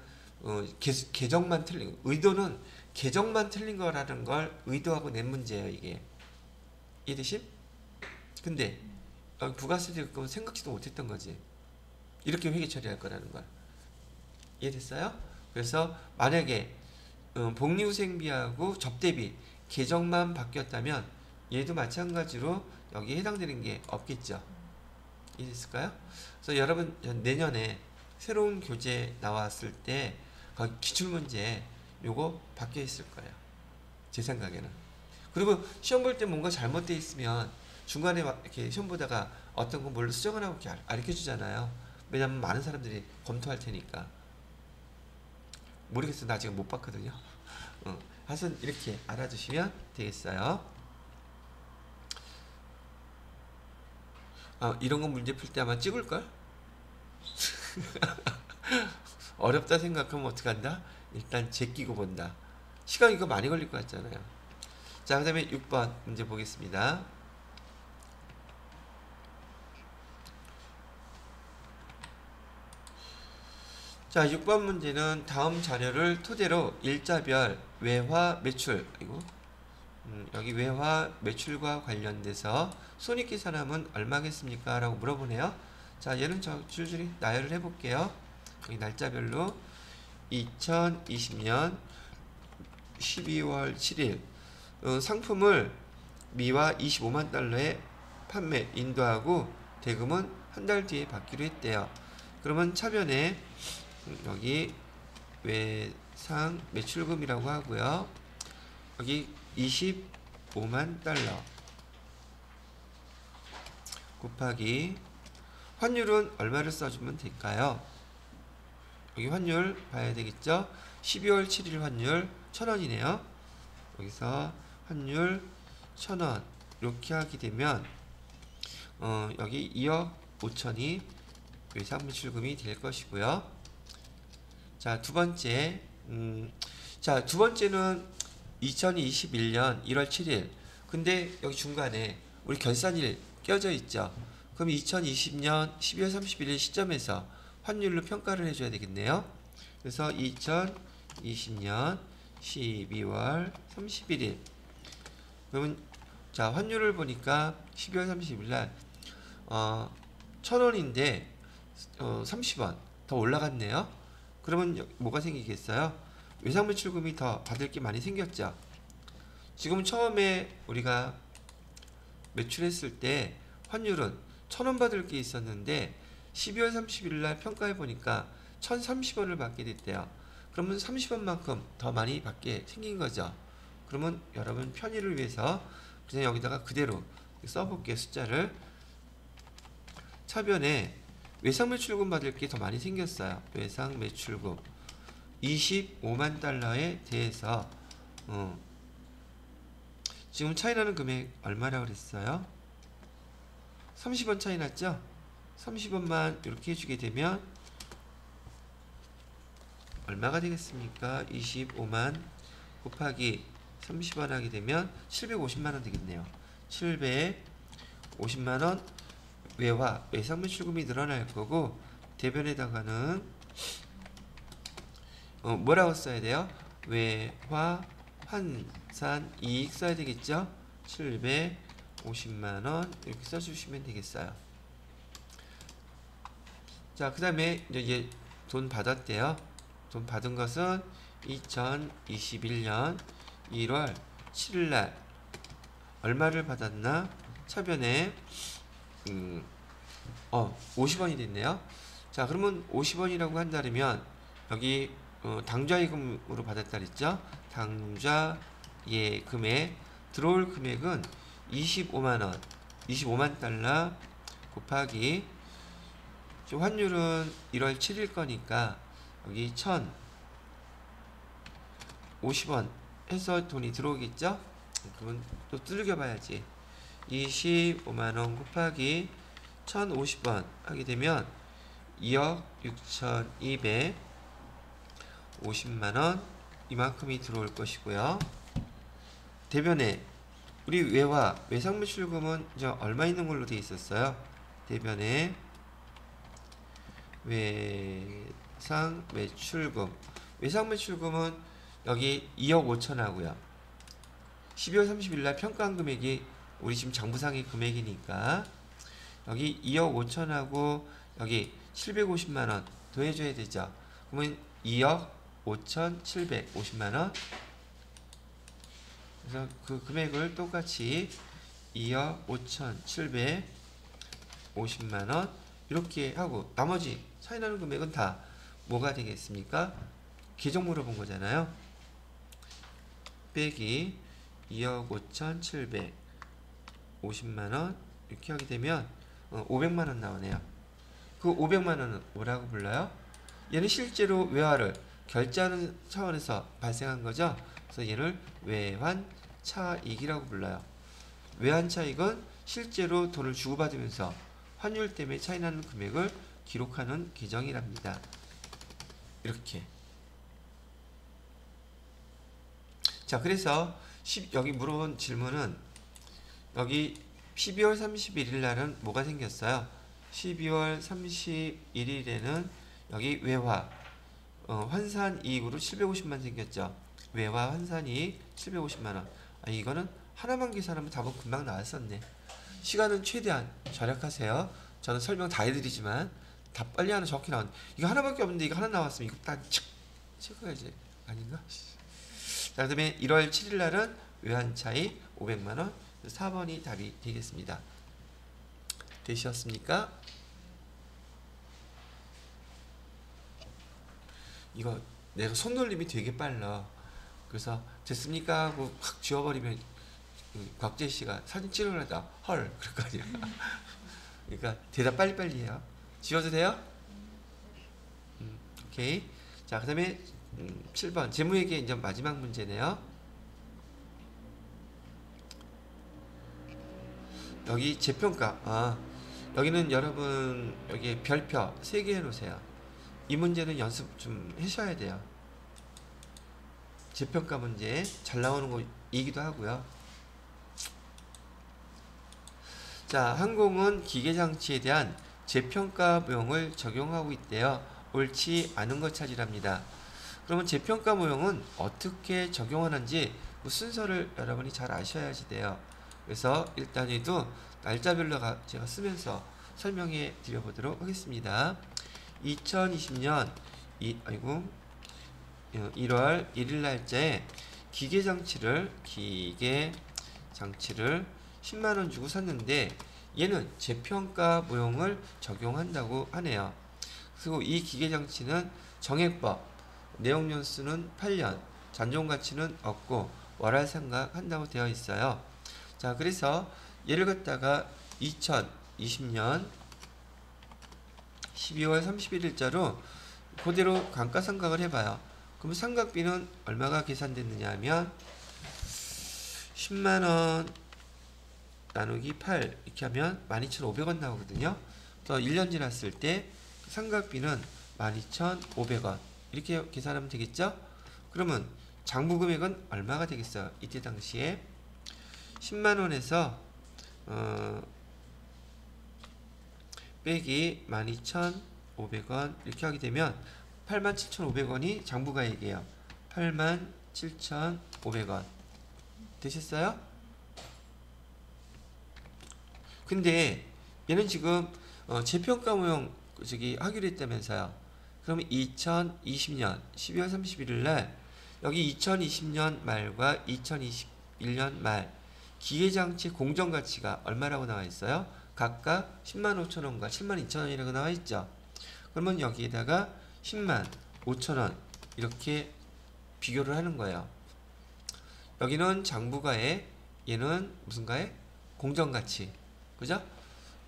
계정만 틀린 의도는 계정만 틀린 거라는 걸 의도하고 낸 문제예요. 이게 이해되심? 근데 부가세대금은 생각지도 못했던 거지. 이렇게 회계 처리할 거라는 걸. 이해됐어요? 그래서 만약에 복리후생비하고 접대비 계정만 바뀌었다면 얘도 마찬가지로 여기에 해당되는 게 없겠죠. 이해됐을까요? 그래서 여러분 내년에 새로운 교재 나왔을 때 거기 기출문제 요거 바뀌어 있을 거예요. 제 생각에는. 그리고 시험 볼 때 뭔가 잘못되어 있으면 중간에 이렇게 시험 보다가 어떤 거 뭘로 수정을 하고 이렇게 가르쳐 주잖아요. 왜냐면 많은 사람들이 검토할 테니까. 모르겠어요. 나 지금 못 봤거든요. 하여튼 이렇게 알아두시면 되겠어요. 이런 거 문제 풀 때 아마 찍을걸? 어렵다 생각하면 어떡한다? 일단 제끼고 본다. 시간 이거 많이 걸릴 것 같잖아요. 자, 그 다음에 6번 문제 보겠습니다. 자, 6번 문제는 다음 자료를 토대로 일자별 외화 매출 여기 외화 매출과 관련돼서 손익계산하면 얼마겠습니까? 라고 물어보네요. 자, 얘는 줄줄이 나열을 해볼게요. 여기 날짜별로 2020년 12월 7일 상품을 미화 25만 달러에 판매 인도하고 대금은 한 달 뒤에 받기로 했대요. 그러면 차변에 여기 외상 매출금이라고 하고요. 여기 25만 달러 곱하기 환율은 얼마를 써주면 될까요? 여기 환율 봐야 되겠죠? 12월 7일 환율 1000원이네요. 여기서 환율 1000원 이렇게 하게 되면 여기 2억 5천이 외상 매출금이 될 것이고요. 자, 두 번째 자, 두 번째는 2021년 1월 7일 근데 여기 중간에 우리 결산일 껴져 있죠. 그럼 2020년 12월 31일 시점에서 환율로 평가를 해줘야 되겠네요. 그래서 2020년 12월 31일 그러면 자, 환율을 보니까 12월 30일 날 1000원인데 30원 더 올라갔네요. 그러면 뭐가 생기겠어요? 외상 매출금이 더 받을 게 많이 생겼죠. 지금 처음에 우리가 매출했을 때 환율은 1000원 받을 게 있었는데 12월 30일 날 평가해 보니까 1030원을 받게 됐대요. 그러면 30원만큼 더 많이 받게 생긴 거죠. 그러면 여러분 편의를 위해서 그냥 여기다가 그대로 써볼게요. 숫자를 차변에 외상 매출금 받을 게 더 많이 생겼어요. 외상 매출금 25만 달러에 대해서 지금 차이 나는 금액 얼마라고 그랬어요? 30원 차이 났죠? 30원만 이렇게 해주게 되면 얼마가 되겠습니까? 25만 곱하기 30원 하게 되면 750만원 되겠네요. 750만원 외화 외상 매출금이 늘어날 거고 대변에다가는 뭐라고 써야 돼요? 외화 환산 이익 써야 되겠죠? 750만원 이렇게 써주시면 되겠어요. 자, 그 다음에 이제 돈 받았대요. 돈 받은 것은 2021년 1월 7일날 얼마를 받았나? 차변에 50원이 됐네요. 자, 그러면 50원이라고 한다면 여기 당좌예금으로 받았다 그랬죠? 당좌예금에 들어올 금액은 25만원 25만 달러 곱하기 환율은 1월 7일 거니까 여기 1050원 해서 돈이 들어오겠죠? 그러면 또 두들겨 봐야지. 25만원 곱하기 1050원 하게 되면 2억 6250만원 이만큼이 들어올 것이고요. 대변에 우리 외화 외상 매출금은 이제 얼마 있는 걸로 되어 있었어요. 대변에 외상 매출금 외상 매출금은 여기 2억 5천 하고요. 12월 30일 날 평가한 금액이 우리 지금 장부상의 금액이니까 여기 2억 5천하고 여기 750만원 더해줘야 되죠. 그러면 2억 5,750만원. 그래서 그 금액을 똑같이 2억 5,750만원 이렇게 하고 나머지 차이나는 금액은 다 뭐가 되겠습니까? 계정 물어본 거잖아요. 빼기 2억 5,750만원 이렇게 하게 되면 500만원 나오네요. 그 500만원은 뭐라고 불러요? 얘는 실제로 외화를 결제하는 차원에서 발생한 거죠. 그래서 얘를 외환차익이라고 불러요. 외환차익은 실제로 돈을 주고받으면서 환율 때문에 차이나는 금액을 기록하는 계정이랍니다. 이렇게. 자, 그래서 여기 물어본 질문은 여기 12월 31일 날은 뭐가 생겼어요? 12월 31일에는 여기 외화 환산 이익으로 750만 생겼죠. 외화 환산 이익 750만원. 이거는 하나만 계산하면 답은 금방 나왔었네. 시간은 최대한 절약하세요. 저는 설명 다 해드리지만 답 빨리 하나 적게 나온. 이거 하나밖에 없는데 이거 하나 나왔으면 이거 딱 찍어야지. 아닌가? 자, 그 다음에 1월 7일 날은 외환차익 500만원. 4번이 답이 되겠습니다. 되셨습니까? 이거 내가 손놀림이 되게 빨라. 그래서 됐습니까? 하고 확 지워버리면 곽재씨가 사진 찍으려다 헐 그럴 거 아니야. 그러니까 대답 빨리빨리 해요. 지워도 돼요? 오케이. 자, 그 다음에 7번 재무회계 이제 마지막 문제네요. 여기 재평가. 여기는 여러분 여기 별표 3개 해놓으세요. 이 문제는 연습 좀 하셔야 돼요. 재평가 문제 잘 나오는 거이기도 하고요. 자, 항공은 기계장치에 대한 재평가 모형을 적용하고 있대요. 옳지 않은 것 찾으랍니다. 그러면 재평가 모형은 어떻게 적용하는지 그 순서를 여러분이 잘 아셔야지 돼요. 그래서 일단에도 날짜별로 제가 쓰면서 설명해 드려보도록 하겠습니다. 2020년 1월 1일 날짜에 기계장치를 10만원 주고 샀는데 얘는 재평가 모형을 적용한다고 하네요. 그리고 이 기계장치는 정액법, 내용연수는 8년, 잔존가치는 없고 월할상각한다고 되어 있어요. 자, 그래서 얘를 갖다가 2020년 12월 31일자로 그대로 감가상각을 해봐요. 그럼 상각비는 얼마가 계산됐느냐 하면 10만원 나누기 8 이렇게 하면 12,500원 나오거든요. 또 1년 지났을 때 상각비는 12,500원 이렇게 계산하면 되겠죠. 그러면 장부금액은 얼마가 되겠어요? 이때 당시에 10만원에서 빼기 12,500원 이렇게 하게 되면 87,500원이 장부가액이에요. 87,500원 되셨어요? 근데 얘는 지금 재평가 모형 하기로 했다면서요. 그러면 2020년 12월 31일 날 여기 2020년 말과 2021년 말 기계장치 공정가치가 얼마라고 나와 있어요? 각각 10만 5천 원과 7만 2천 원이라고 나와 있죠. 그러면 여기에다가 10만 5천 원 이렇게 비교를 하는 거예요. 여기는 장부가액, 얘는 무슨 가액? 공정가치. 그죠?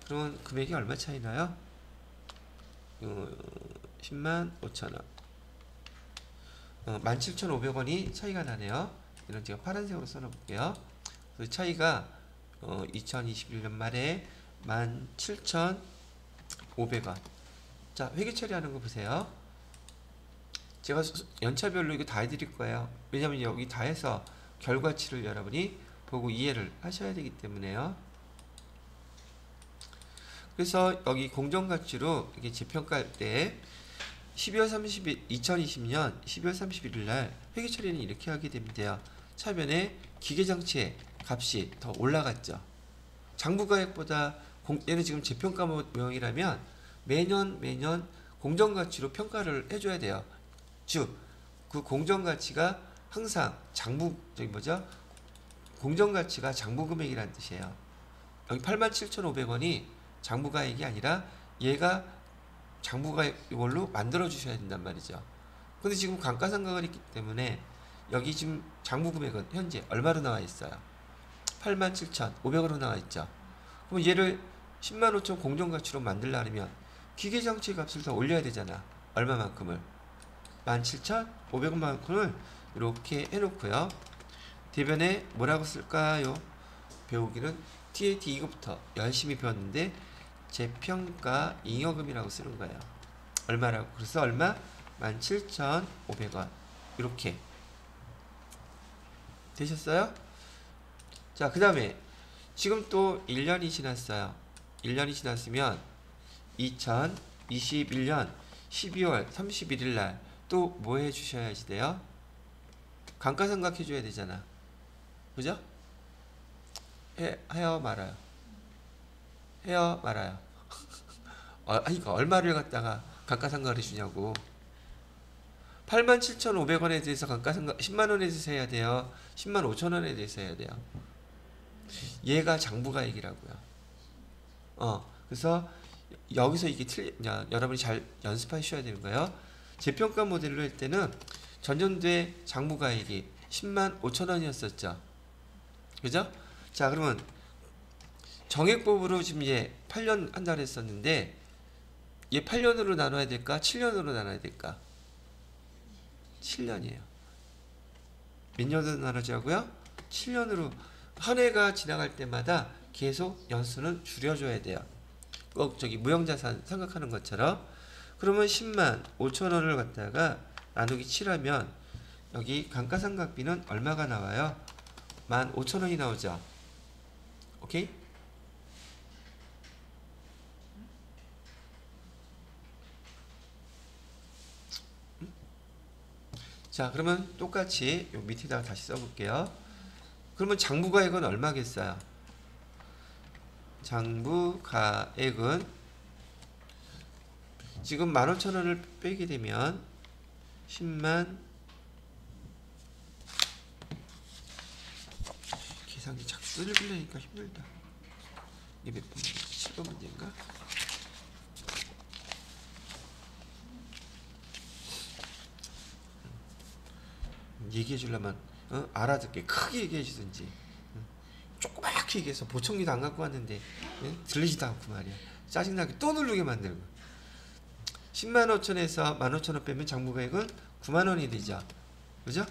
그러면 금액이 얼마 차이 나요? 10만 5천 원. 17,500원이 차이가 나네요. 이런 제가 파란색으로 써놓을게요. 그 차이가 2021년 말에 17,500원. 자, 회계 처리하는 거 보세요. 제가 연차별로 이거 다 해드릴 거예요. 왜냐면 여기 다 해서 결과치를 여러분이 보고 이해를 하셔야 되기 때문에요. 그래서 여기 공정가치로 이게 재평가할 때 12월 30일 2020년 12월 31일 날 회계 처리는 이렇게 하게 됩니다. 차변에 기계장치의 값이 더 올라갔죠. 장부가액보다 얘는 지금 재평가 모형이라면 매년 공정가치로 평가를 해줘야 돼요. 즉, 그 공정가치가 항상 공정가치가 장부금액이라는 뜻이에요. 여기 87,500원이 장부가액이 아니라 얘가 장부가액 이걸로 만들어 주셔야 된단 말이죠. 근데 지금 감가상각을 했기 때문에 여기 지금 장부금액은 현재 얼마로 나와 있어요? 87,500원으로 나와 있죠. 그럼 얘를 10만 5천 공정가치로 만들려면 기계장치 값을 더 올려야 되잖아. 얼마만큼을? 17,500원만큼을 이렇게 해놓고요. 대변에 뭐라고 쓸까요? 배우기는 TAT 이거부터 열심히 배웠는데 재평가 잉여금이라고 쓰는 거예요. 얼마라고? 그래서 얼마? 17,500원 이렇게 되셨어요? 자, 그 다음에 지금 또 1년이 지났어요. 1년이 지났으면 2021년 12월 31일 날 또 뭐 해주셔야지 돼요? 감가상각 해줘야 되잖아. 그죠? 해요 말아요? 해요 말아요? 그러니까 얼마를 갖다가 감가상각을 해주냐고. 87,500원에 대해서 감가상각 10만원에 대해서 해야 돼요? 10만 5천원에 대해서 해야 돼요? 얘가 장부가액이라고요. 그래서 여기서 이게 여러분이 잘 연습하셔야 되는 거예요. 재평가 모델로 할 때는 전년도에 장부가액이 10만 5천원이었었죠. 그죠? 자, 그러면 정액법으로 지금 얘 8년 한다고 했었는데 얘 8년으로 나눠야 될까? 7년으로 나눠야 될까? 7년이에요. 몇 년으로 나누자고요? 7년으로. 한 해가 지나갈 때마다 계속 연수는 줄여줘야 돼요. 꼭 무형자산 생각하는 것처럼. 그러면 10만 5천원을 갖다가 나누기 7하면 여기 감가상각비는 얼마가 나와요? 15,000원이 나오죠. 오케이? 자, 그러면 똑같이 요 밑에다가 다시 써볼게요. 그러면 장부가액은 얼마겠어요? 장부가액은 지금 15,000원을 빼게 되면 10만 계산기 자꾸 쓰려니까 힘들다. 이게 몇 번인가? 7번 문제인가? 얘기해 주려면 알아듣게 크게 얘기해 주든지 조그맣게 얘기해서 보청기도 안 갖고 왔는데 들리지도 않고 말이야. 짜증나게 또 누르게 만들고. 10만 5천에서 15,000원 빼면 장부가액은 9만 원이 되죠. 그죠?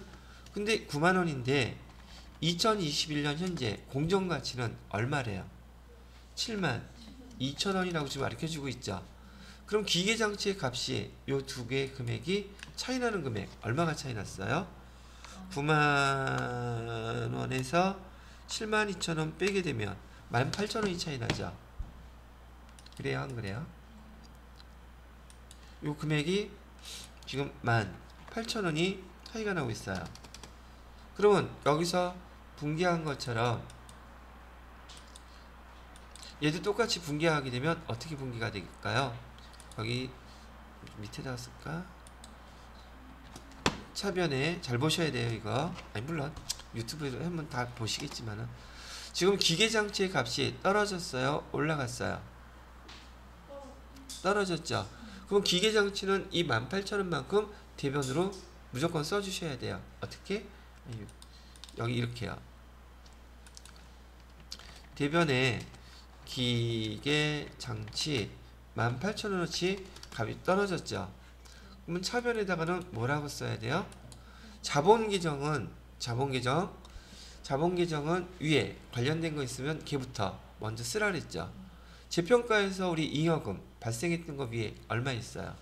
근데 9만 원인데 2021년 현재 공정가치는 얼마래요? 7만 2천 원이라고 지금 가르쳐주고 있죠. 그럼 기계장치의 값이 요 두 개의 금액이 차이나는 금액 얼마가 차이 났어요? 9만 원에서 7만 2천 원 빼게 되면 18,000원이 차이 나죠. 그래요, 안 그래요? 요 금액이 지금 18,000원이 차이가 나고 있어요. 그러면 여기서 분기한 것처럼 얘도 똑같이 분기하게 되면 어떻게 분기가 될까요? 여기 밑에다가 쓸까? 차변에 잘 보셔야 돼요. 이거 아니 물론 유튜브에도 한번 다 보시겠지만은 지금 기계장치의 값이 떨어졌어요? 올라갔어요? 떨어졌죠? 그럼 기계장치는 이 18,000원만큼 대변으로 무조건 써주셔야 돼요. 어떻게? 여기 이렇게요. 대변에 기계장치 18,000원어치 값이 떨어졌죠. 그러면 차변에다가는 뭐라고 써야 돼요? 자본계정은 위에 관련된 거 있으면 걔부터 먼저 쓰라 그랬죠. 재평가에서 우리 잉여금 발생했던 거 위에 얼마 있어요?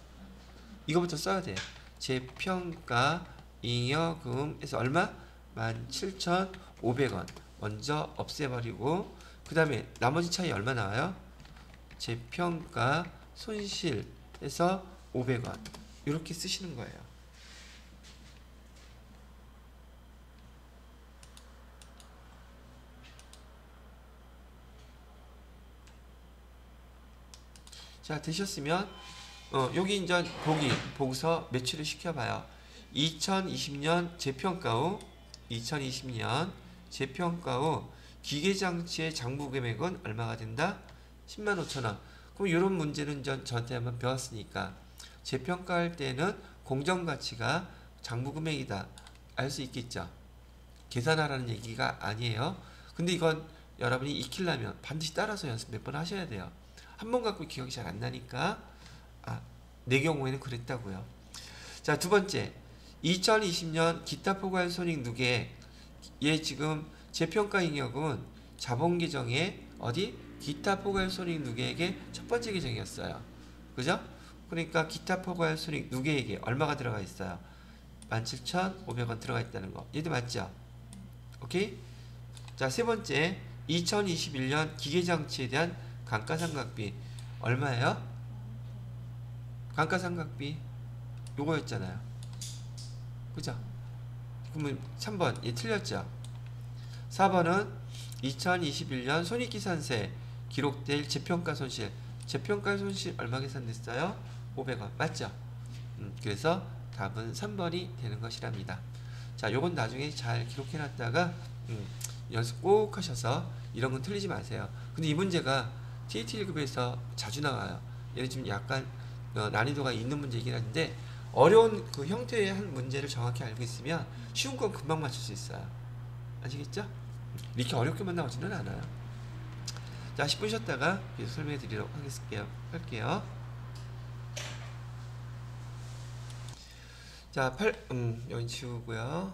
이거부터 써야 돼요. 재평가 잉여금에서 얼마? 17,500원 먼저 없애버리고 그 다음에 나머지 차이 얼마 나와요? 재평가 손실에서 500원 이렇게 쓰시는 거예요. 자, 되셨으면 여기 이제 보고서 매출을 시켜봐요. 2020년 재평가 후 기계장치의 장부 금액은 얼마가 된다? 105,000원. 그럼 이런 문제는 저한테 한번 배웠으니까 재평가할 때는 공정가치가 장부 금액이다 알 수 있겠죠. 계산하라는 얘기가 아니에요. 근데 이건 여러분이 익히려면 반드시 따라서 연습 몇 번 하셔야 돼요. 한 번 갖고 기억이 잘 안 나니까 내 경우에는 그랬다고요. 자, 두 번째 2020년 기타 포괄 손익 누계 얘 지금 재평가 잉여금은 자본계정에 어디? 기타 포괄 손익 누계액의 첫 번째 계정이었어요. 그죠? 그러니까 기타 포괄 손익 누계액에 얼마가 들어가 있어요? 17,500원 들어가 있다는 거. 얘도 맞죠? 오케이? 자, 세 번째 2021년 기계장치에 대한 감가상각비 얼마예요? 감가상각비 요거였잖아요. 그죠? 그러면 3번 얘 틀렸죠? 4번은 2021년 손익계산서에 기록될 재평가 손실 얼마 계산됐어요? 500원 맞죠? 그래서 답은 3번이 되는 것이랍니다. 자, 요건 나중에 잘 기록해 놨다가 연습 꼭 하셔서 이런 건 틀리지 마세요. 근데 이 문제가 TET 1급에서 자주 나와요. 얘는 좀 약간 난이도가 있는 문제이긴 한데 어려운 그 형태의 한 문제를 정확히 알고 있으면 쉬운 건 금방 맞출 수 있어요. 아시겠죠? 이렇게 어렵게만 나오지는 않아요. 자, 10분 쉬었다가 계속 설명해 드리도록 할게요. 자, 여기 지우고요.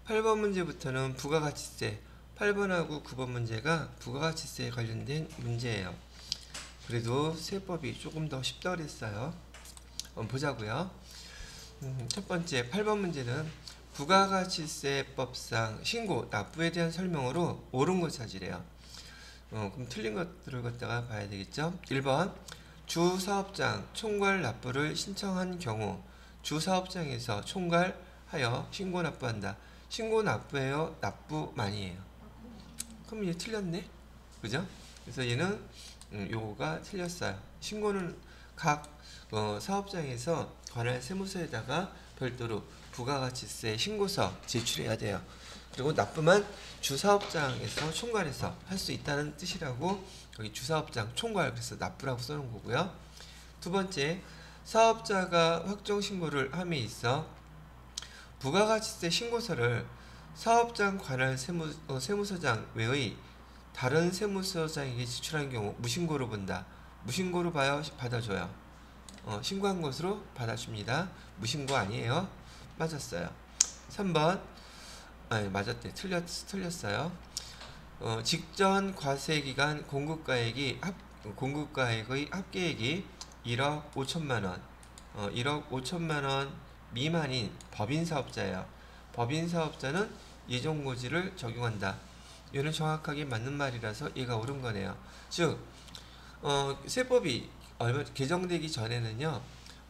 8번 문제부터는 부가가치세 8번하고 9번 문제가 부가가치세에 관련된 문제예요. 그래도 세법이 조금 더 쉽다 그랬어요. 보자고요. 첫 번째 8번 문제는 부가가치세법상 신고 납부에 대한 설명으로 옳은 거 찾으래요. 그럼 틀린 것들을 갖다가 봐야 되겠죠. 1번 주사업장 총괄 납부를 신청한 경우 주사업장에서 총괄하여 신고 납부한다. 신고 납부예요? 납부만이에요? 그럼 얘 틀렸네. 그죠? 그래서 얘는 요거가 틀렸어요. 신고는 각 사업장에서 관할 세무서에다가 별도로 부가가치세 신고서 제출해야 돼요. 그리고 납부만 주사업장에서 총괄해서 할 수 있다는 뜻이라고 여기 주사업장 총괄 그래서 납부라고 써놓은 거고요. 두 번째 사업자가 확정신고를 함에 있어 부가가치세 신고서를 사업장 관할 세무서장 외의 다른 세무서장에게 제출한 경우 무신고로 본다. 무신고로 봐요? 받아줘요? 신고한 것으로 받아줍니다. 무신고 아니에요? 맞았어요. 3번 아니 맞았대. 틀렸어요. 직전 과세기간 공급가액의 합계액이 1억 5천만원 1억 5천만원 미만인 법인사업자예요. 법인사업자는 예정고지를 적용한다. 얘는 정확하게 맞는 말이라서 얘가 옳은 거네요. 즉 세법이 얼마 개정되기 전에는요.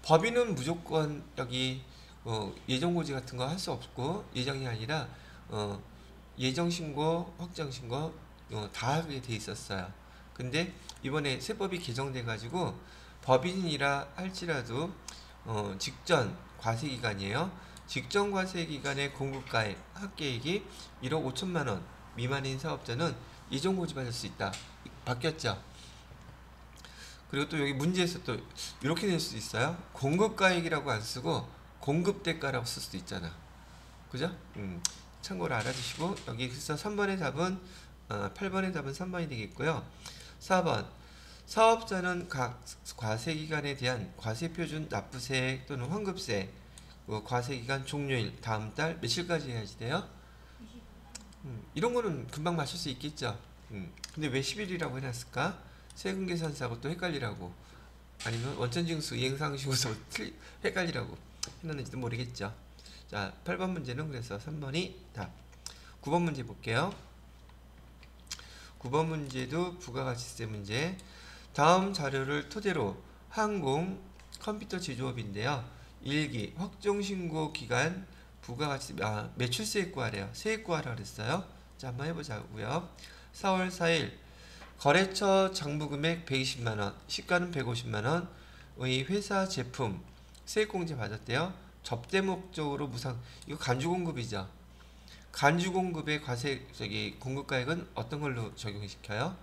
법인은 무조건 여기 예정고지 같은 거 할 수 없고 예정이 아니라 예정신고, 확정신고 다 하게 돼 있었어요. 근데 이번에 세법이 개정돼 가지고 법인이라 할지라도 직전 과세기간이에요. 직전 과세기간의 공급가액 합계액이 1억 5천만 원 미만인 사업자는 예정고지 받을 수 있다. 바뀌었죠. 그리고 또 여기 문제에서 또 이렇게 낼 수도 있어요. 공급가액이라고 안 쓰고 공급대가라고 쓸 수도 있잖아. 그죠? 참고로 알아주시고 여기 그래서 3번의 답은 8번의 답은 3번이 되겠고요. 4번 사업자는 각 과세기간에 대한 과세표준 납부세 또는 환급세 과세기간 종료일 다음 달 며칠까지 해야지 돼요? 이런 거는 금방 맞출 수 있겠죠. 근데 왜 10일이라고 해놨을까? 세금계산서하고 또 헷갈리라고 아니면 원천징수 이행상식으로 헷갈리라고 해놨는지도 모르겠죠. 자, 8번 문제는 그래서 3번이 답. 9번 문제 볼게요. 9번 문제도 부가가치세 문제. 다음 자료를 토대로 항공 컴퓨터 제조업인데요. 1기 확정신고 기간 부가가치세 매출세액 구하래요. 세액 구하라 그랬어요. 자, 한번 해보자고요. 4월 4일 거래처 장부금액 120만원, 시가는 150만원의 회사 제품 세액공제 받았대요. 접대 목적으로 무상, 이거 간주공급이죠. 간주공급의 과세 공급가액은 어떤 걸로 적용시켜요?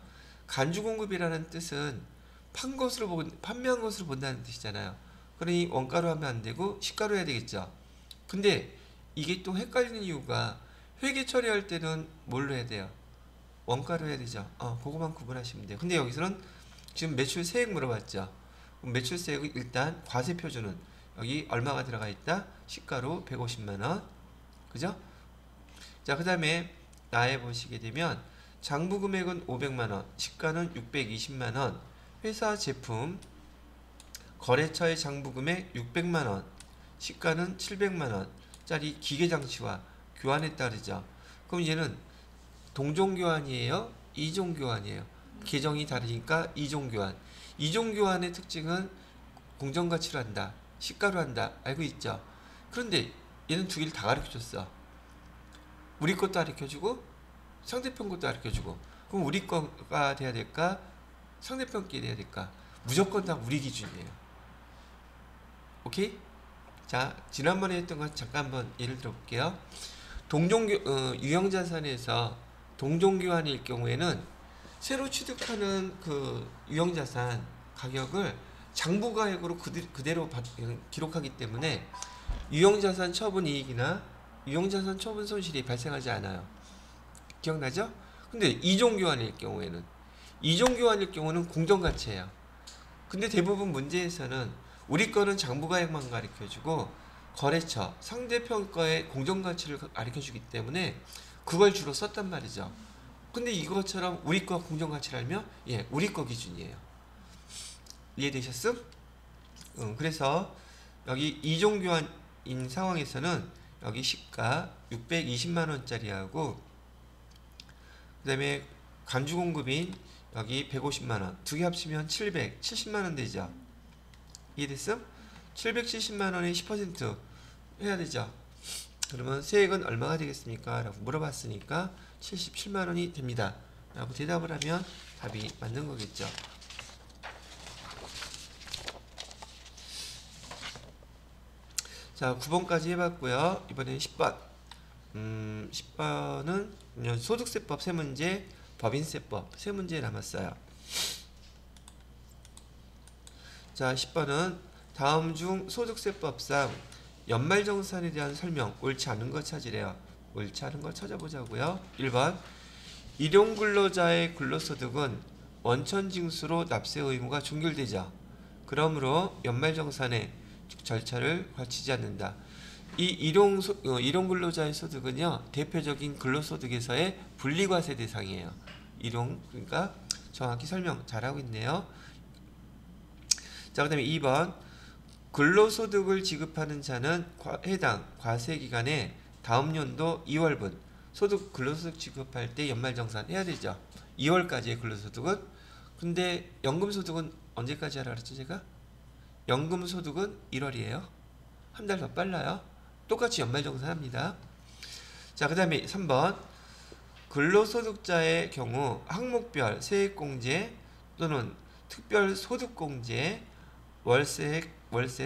간주공급이라는 뜻은 판매한 것으로 본다는 뜻이잖아요. 그러니 원가로 하면 안 되고 시가로 해야 되겠죠. 근데 이게 또 헷갈리는 이유가 회계 처리할 때는 뭘로 해야 돼요? 원가로 해야 되죠. 그거만 구분하시면 돼요. 근데 여기서는 지금 매출세액 물어봤죠. 그럼 매출세액은 일단 과세표준은 여기 얼마가 들어가 있다? 시가로 150만원. 그죠? 자, 그 다음에 나에 보시게 되면 장부금액은 500만원, 시가는 620만원, 회사 제품 거래처의 장부금액 600만원, 시가는 700만원짜리 기계장치와 교환에 따르죠. 그럼 얘는 동종교환이에요? 이종교환이에요? 계정이 다르니까 이종교환. 이종교환의 특징은 공정가치로 한다, 시가로 한다, 알고 있죠? 그런데 얘는 두 개를 다 가르쳐줬어. 우리 것도 가르쳐주고 상대편 것도 가르쳐주고. 그럼 우리 거가 돼야 될까? 상대편 게 돼야 될까? 무조건 다 우리 기준이에요. 오케이? 자, 지난번에 했던 거 잠깐 한번 예를 들어 볼게요. 유형자산에서 동종교환일 경우에는 새로 취득하는 그 유형자산 가격을 장부가액으로 그대로 기록하기 때문에 유형자산 처분 이익이나 유형자산 처분 손실이 발생하지 않아요. 기억나죠? 근데 이종교환일 경우는 공정가치예요. 근데 대부분 문제에서는 우리 거는 장부가액만 가르쳐주고 거래처, 상대편 거의 공정가치를 가르쳐주기 때문에 그걸 주로 썼단 말이죠. 근데 이것처럼 우리 거 공정가치를 알면 우리 거 기준이에요. 이해되셨음? 그래서 여기 이종교환인 상황에서는 여기 시가 620만원짜리하고 그 다음에 간주공급인 여기 150만원 두 개 합치면 770만원 되죠. 이해됐음? 770만원에 10% 해야 되죠. 그러면 세액은 얼마가 되겠습니까? 라고 물어봤으니까 77만원이 됩니다. 라고 대답을 하면 답이 맞는 거겠죠. 자, 9번까지 해봤고요. 이번엔 10번. 10번은 소득세법 3문제, 법인세법 3문제 남았어요. 자, 10번은 다음 중 소득세법상 연말정산에 대한 설명 옳지 않은 거 찾으래요. 옳지 않은 거 찾아보자고요. 1번 일용근로자의 근로소득은 원천징수로 납세 의무가 종결되죠. 그러므로 연말정산에 절차를 거치지 않는다. 이 일용근로자의 소득은요, 대표적인 근로소득에서의 분리과세 대상이에요. 그러니까 정확히 설명 잘하고 있네요. 자, 그 다음에 2번 근로소득을 지급하는 자는 해당 과세기간에 다음 연도 2월분 근로소득 지급할 때 연말정산 해야 되죠. 2월까지의 근로소득은 근데 연금소득은 언제까지 하라 그랬죠 제가? 연금소득은 1월이에요. 한 달 더 빨라요. 똑같이 연말정산합니다. 자, 그 다음에 3번 근로소득자의 경우 항목별 세액공제 또는 특별소득공제 월세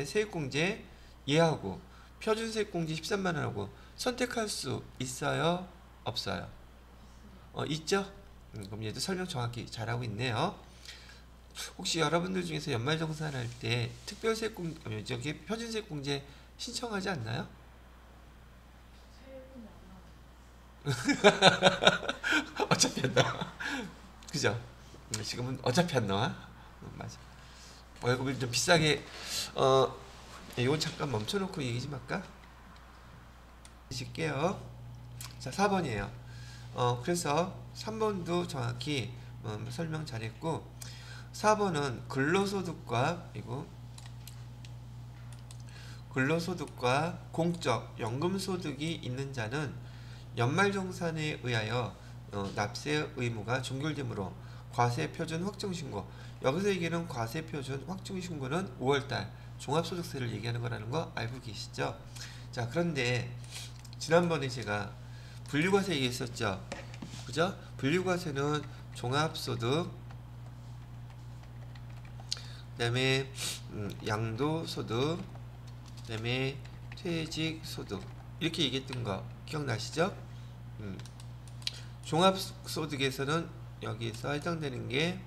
세액공제 예하고 표준세액공제 13만원하고 선택할 수 있어요? 없어요? 있죠? 그럼 얘도 설명 정확히 잘하고 있네요. 혹시 여러분들 중에서 연말정산할 때 특별세액공제, 저기 표준세액공제 신청하지 않나요? 어차피 안 나와. 그죠? 지금은 어차피 안 나와. 맞아. 월급을 좀 비싸게, 이건 잠깐 멈춰놓고 얘기 좀 할까? 해줄게요. 자, 4번이에요. 그래서 3번도 정확히 설명 잘했고, 4번은 근로소득과, 그리고 근로소득과 공적 연금소득이 있는 자는 연말정산에 의하여 납세 의무가 종결되므로 과세표준 확정신고, 여기서 얘기하는 과세표준 확정신고는 5월달 종합소득세를 얘기하는 거라는 거 알고 계시죠? 자, 그런데 지난번에 제가 분류과세 얘기했었죠? 그죠? 분류과세는 종합소득, 그 다음에 양도소득, 그 다음에 퇴직소득 이렇게 얘기했던 거 기억나시죠? 종합소득에서는 여기서 해당되는 게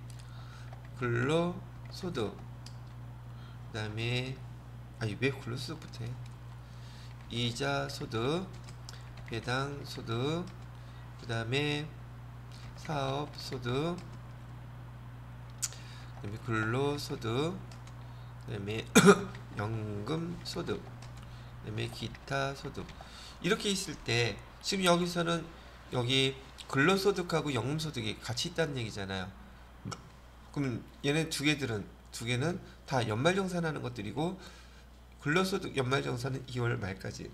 근로소득, 그 다음에 왜 근로소득부터 해? 이자소득, 배당소득, 그 다음에 사업소득, 그 다음에 근로소득, 그 다음에 연금소득, 그 다음에 기타소득 이렇게 있을 때 지금 여기서는 여기 근로소득하고 연금소득이 같이 있다는 얘기잖아요. 그럼 얘네 두 개는 다 연말정산하는 것들이고 근로소득 연말정산은 2월 말까지,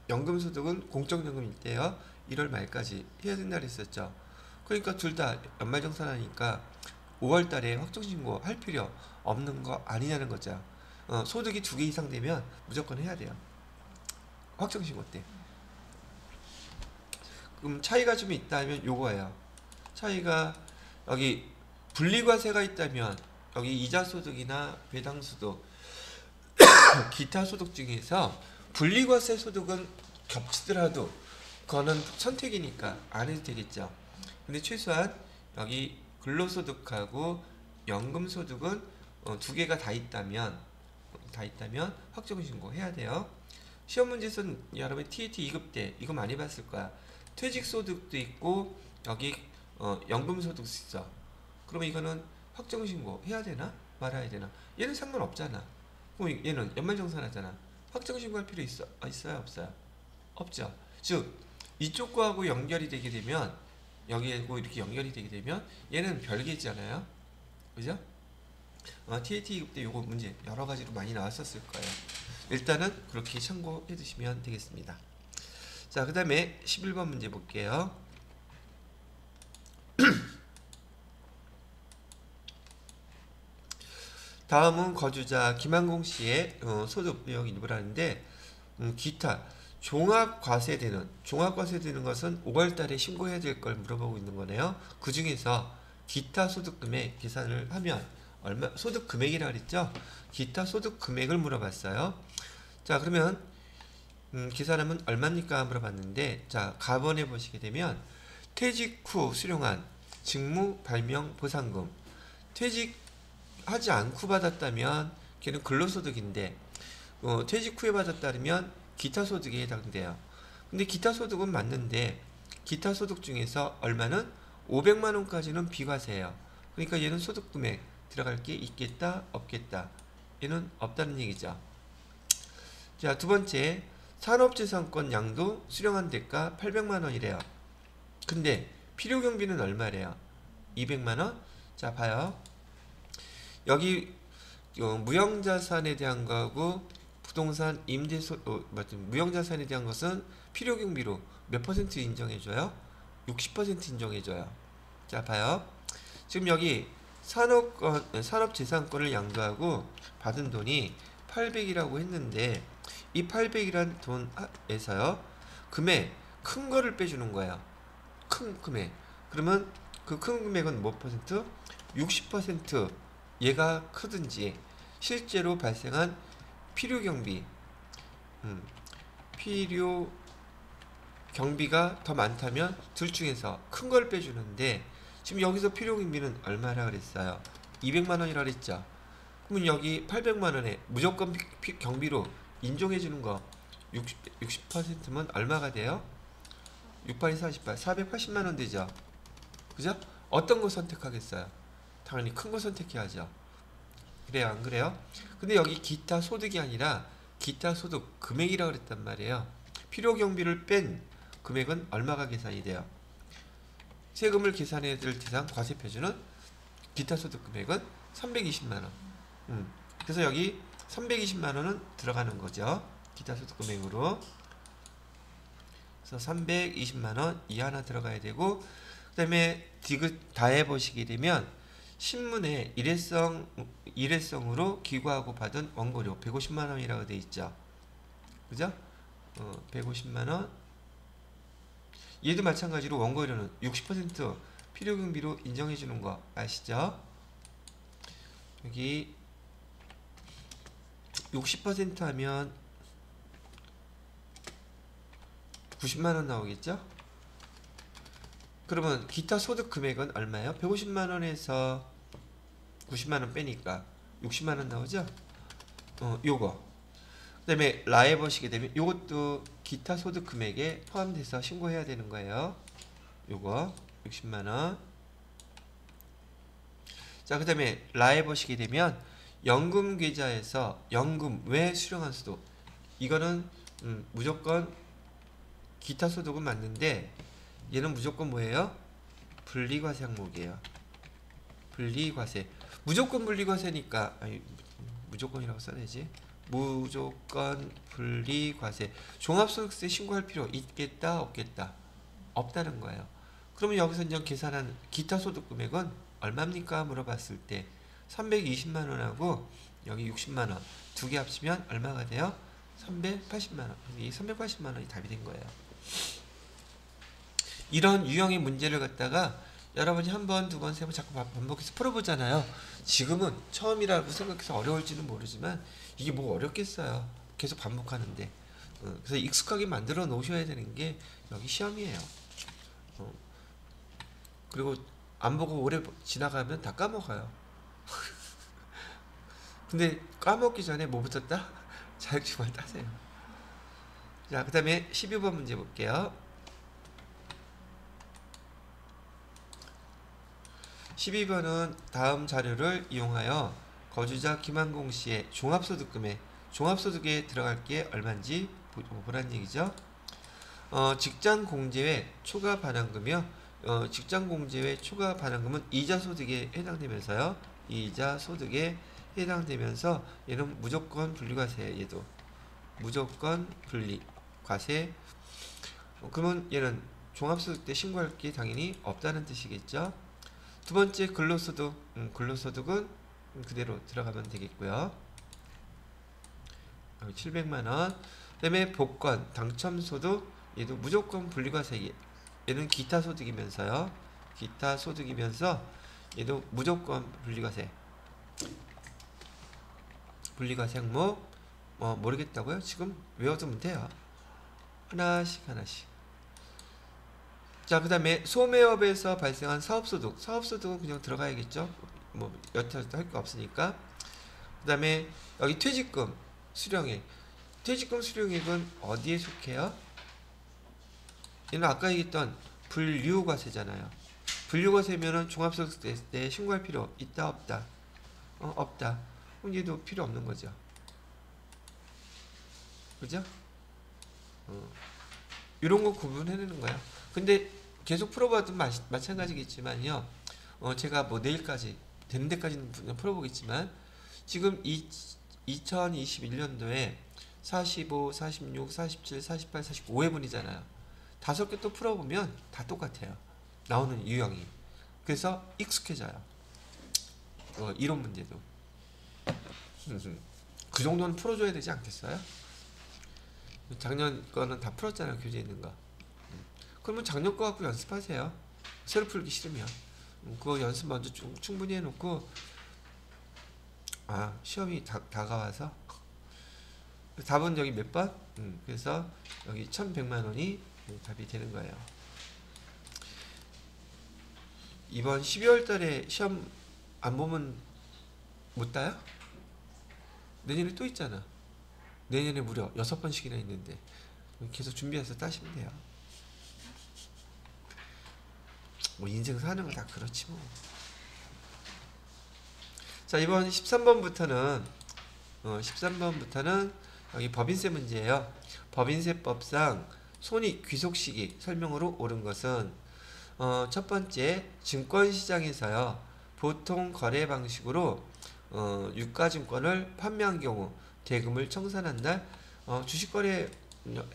연금소득은 공적연금일 때요 1월 말까지 해야 된다 그랬었죠. 그러니까 둘 다 연말정산하니까 5월달에 확정신고 할 필요 없는 거 아니냐는 거죠. 소득이 2개 이상 되면 무조건 해야 돼요. 확정신고 때. 그럼 차이가 좀 있다면 요거예요. 차이가 여기 분리과세가 있다면 여기 이자소득이나 배당소득 기타 소득 중에서 분리과세 소득은 겹치더라도 그거는 선택이니까 안 해도 되겠죠. 근데 최소한 여기 근로소득하고 연금소득은 2개가 다 있다면 확정신고 해야 돼요. 시험 문제에서는 여러분 TET 2급 때 이거 많이 봤을 거야. 퇴직소득도 있고 여기 연금소득도 있어. 그러면 이거는 확정신고 해야 되나 말아야 되나? 얘는 상관없잖아. 그럼 얘는 연말정산하잖아. 확정신고할 필요 있어요 없어요? 없죠. 즉 이쪽 거하고 연결이 되게 되면 여기하고 이렇게 연결이 되게 되면 얘는 별개잖아요. 그죠? TAT 2급 때 요거 문제 여러 가지로 많이 나왔었을 거예요. 일단은 그렇게 참고해 두시면 되겠습니다. 자, 그 다음에 11번 문제 볼게요. 다음은 거주자 김한공 씨의 소득 내용 일부라는데 기타 종합과세되는 것은 5월달에 신고해야 될 걸 물어보고 있는 거네요. 그 중에서 기타 소득금액 계산을 하면 얼마 소득 금액이라 그랬죠? 기타 소득 금액을 물어봤어요. 자, 그러면 계산하면 얼마입니까 물어봤는데, 자, 가번에 보시게 되면 퇴직 후 수령한 직무 발명 보상금, 퇴직하지 않고 받았다면 걔는 근로소득인데 퇴직 후에 받았다면 기타 소득에 해당돼요. 근데 기타 소득은 맞는데 기타 소득 중에서 얼마는 500만 원까지는 비과세예요. 그러니까 얘는 소득 금액 들어갈 게 있겠다 없겠다. 얘는 없다는 얘기죠. 자, 두 번째 산업재산권 양도 수령한 대가 800만 원이래요. 근데 필요경비는 얼마래요? 200만 원? 자, 봐요. 여기 무형자산에 대한 거하고 부동산 무형자산에 대한 것은 필요경비로 몇 퍼센트 인정해줘요? 60% 인정해줘요. 자, 봐요. 지금 여기 산업재산권을 양도하고 받은 돈이 800이라고 했는데 이 800이란 돈에서요 금액 큰 거를 빼주는 거예요. 큰 금액. 그러면 그 큰 금액은 몇 퍼센트? 60% 얘가 크든지 실제로 발생한 필요 경비, 필요 경비가 더 많다면 둘 중에서 큰 걸 빼주는데 지금 여기서 필요 경비는 얼마라 그랬어요? 200만 원이라 그랬죠. 그러면 여기 800만 원에 무조건 경비로 인정해 주는 거 60%면 얼마가 돼요? 68이 48, 480만 원 되죠. 그죠? 어떤 거 선택하겠어요? 당연히 큰 거 선택해야죠. 그래요, 안 그래요? 근데 여기 기타 소득이 아니라 기타 소득 금액이라고 그랬단 말이에요. 필요 경비를 뺀 금액은 얼마가 계산이 돼요? 세금을 계산해야 될 대상 과세 표준은 기타 소득 금액은 320만 원. 그래서 여기 320만 원은 들어가는 거죠. 기타 소득 금액으로. 그래서 320만 원 이 하나 들어가야 되고 그다음에 디귿 다 해보시게 되면 신문에 일회성으로 기고하고 받은 원고료 150만 원이라고 돼 있죠. 그죠? 150만 원. 얘도 마찬가지로 원고료는 60% 필요경비로 인정해 주는 거 아시죠? 여기 60% 하면 90만 원 나오겠죠? 그러면 기타 소득 금액은 얼마예요? 150만 원에서 90만 원 빼니까 60만 원 나오죠? 요거. 그다음에 라에 보시게 되면 요것도 기타 소득 금액에 포함돼서 신고해야 되는 거예요. 요거 60만 원. 자, 그다음에 라에 보시게 되면 연금 계좌에서 연금 외 수령한 소득. 이거는 무조건 기타 소득은 맞는데 얘는 무조건 뭐예요? 분리과세 항목이에요. 분리과세. 무조건 분리과세니까 무조건이라고 써야지. 무조건 분리과세. 종합소득세 신고할 필요 있겠다 없겠다? 없다는 거예요. 그러면 여기서 이제 계산한 기타 소득 금액은 얼마입니까? 물어봤을 때 320만 원하고 여기 60만 원 두 개 합치면 얼마가 돼요? 380만 원. 이 380만 원이 답이 된 거예요. 이런 유형의 문제를 갖다가 여러분이 한 번, 두 번, 세 번 자꾸 반복해서 풀어보잖아요. 지금은 처음이라고 생각해서 어려울지는 모르지만 이게 뭐 어렵겠어요. 계속 반복하는데. 그래서 익숙하게 만들어 놓으셔야 되는 게 여기 시험이에요. 그리고 안 보고 오래 지나가면 다 까먹어요. 근데 까먹기 전에 뭐 붙었다? 자격증만 따세요. 자, 그 다음에 12번 문제 볼게요. 12번은 다음 자료를 이용하여 거주자 김한공 씨의 종합소득금액, 종합소득에 들어갈 게 얼마인지 보란 얘기죠. 직장공제외 초과 반환금이요. 직장공제외 초과 반환금은 이자소득에 해당되면서요. 이자소득에 해당되면서 얘는 무조건 분리과세. 얘도 무조건 분리과세. 그러면 얘는 종합소득 때 신고할 게 당연히 없다는 뜻이겠죠. 두 번째 근로소득, 근로소득은 그대로 들어가면 되겠고요. 700만 원. 그다음에 복권, 당첨소득, 얘도 무조건 분리과세. 얘는 기타 소득이면서요. 기타 소득이면서 얘도 무조건 분리과세. 분리과세 항목 모르겠다고요? 지금 외워두면 돼요. 하나씩. 자, 그 다음에 소매업에서 발생한 사업소득. 사업소득은 그냥 들어가야겠죠. 뭐 여태까지 할 거 없으니까. 그 다음에 여기 퇴직금 수령액. 퇴직금 수령액은 어디에 속해요? 얘는 아까 얘기했던 분류과세잖아요. 분류과세면은 종합소득세 때 신고할 필요 있다 없다? 없다. 그럼 얘도 필요 없는 거죠. 그죠? 이런 거 구분해내는 거야. 근데 계속 풀어봐도 마찬가지겠지만요. 제가 뭐 내일까지 되는 데까지는 풀어보겠지만 지금 2021년도에 45, 46, 47, 48, 45회분이잖아요. 5개 또 풀어보면 다 똑같아요. 나오는 유형이. 그래서 익숙해져요. 이론 문제도. 그 정도는 풀어줘야 되지 않겠어요? 작년 거는 다 풀었잖아요. 교재에 있는 거. 그러면 작년 거 갖고 연습하세요. 새로 풀기 싫으면. 그거 연습 먼저 충분히 해놓고 시험이 다가와서 답은 여기 몇 번? 그래서 여기 1100만 원이 답이 되는 거예요. 이번 12월 달에 시험 안 보면 못 따요? 내년에 또 있잖아. 내년에 무려 6번씩이나 있는데 계속 준비해서 따시면 돼요. 뭐 인생 사는 거 다 그렇지 뭐. 자, 이번 13번부터는 여기 법인세 문제예요. 법인세법상 손익 귀속시기 설명으로 옳은 것은 첫 번째, 증권시장에서요 보통 거래 방식으로 유가증권을 판매한 경우 대금을 청산한 날 주식거래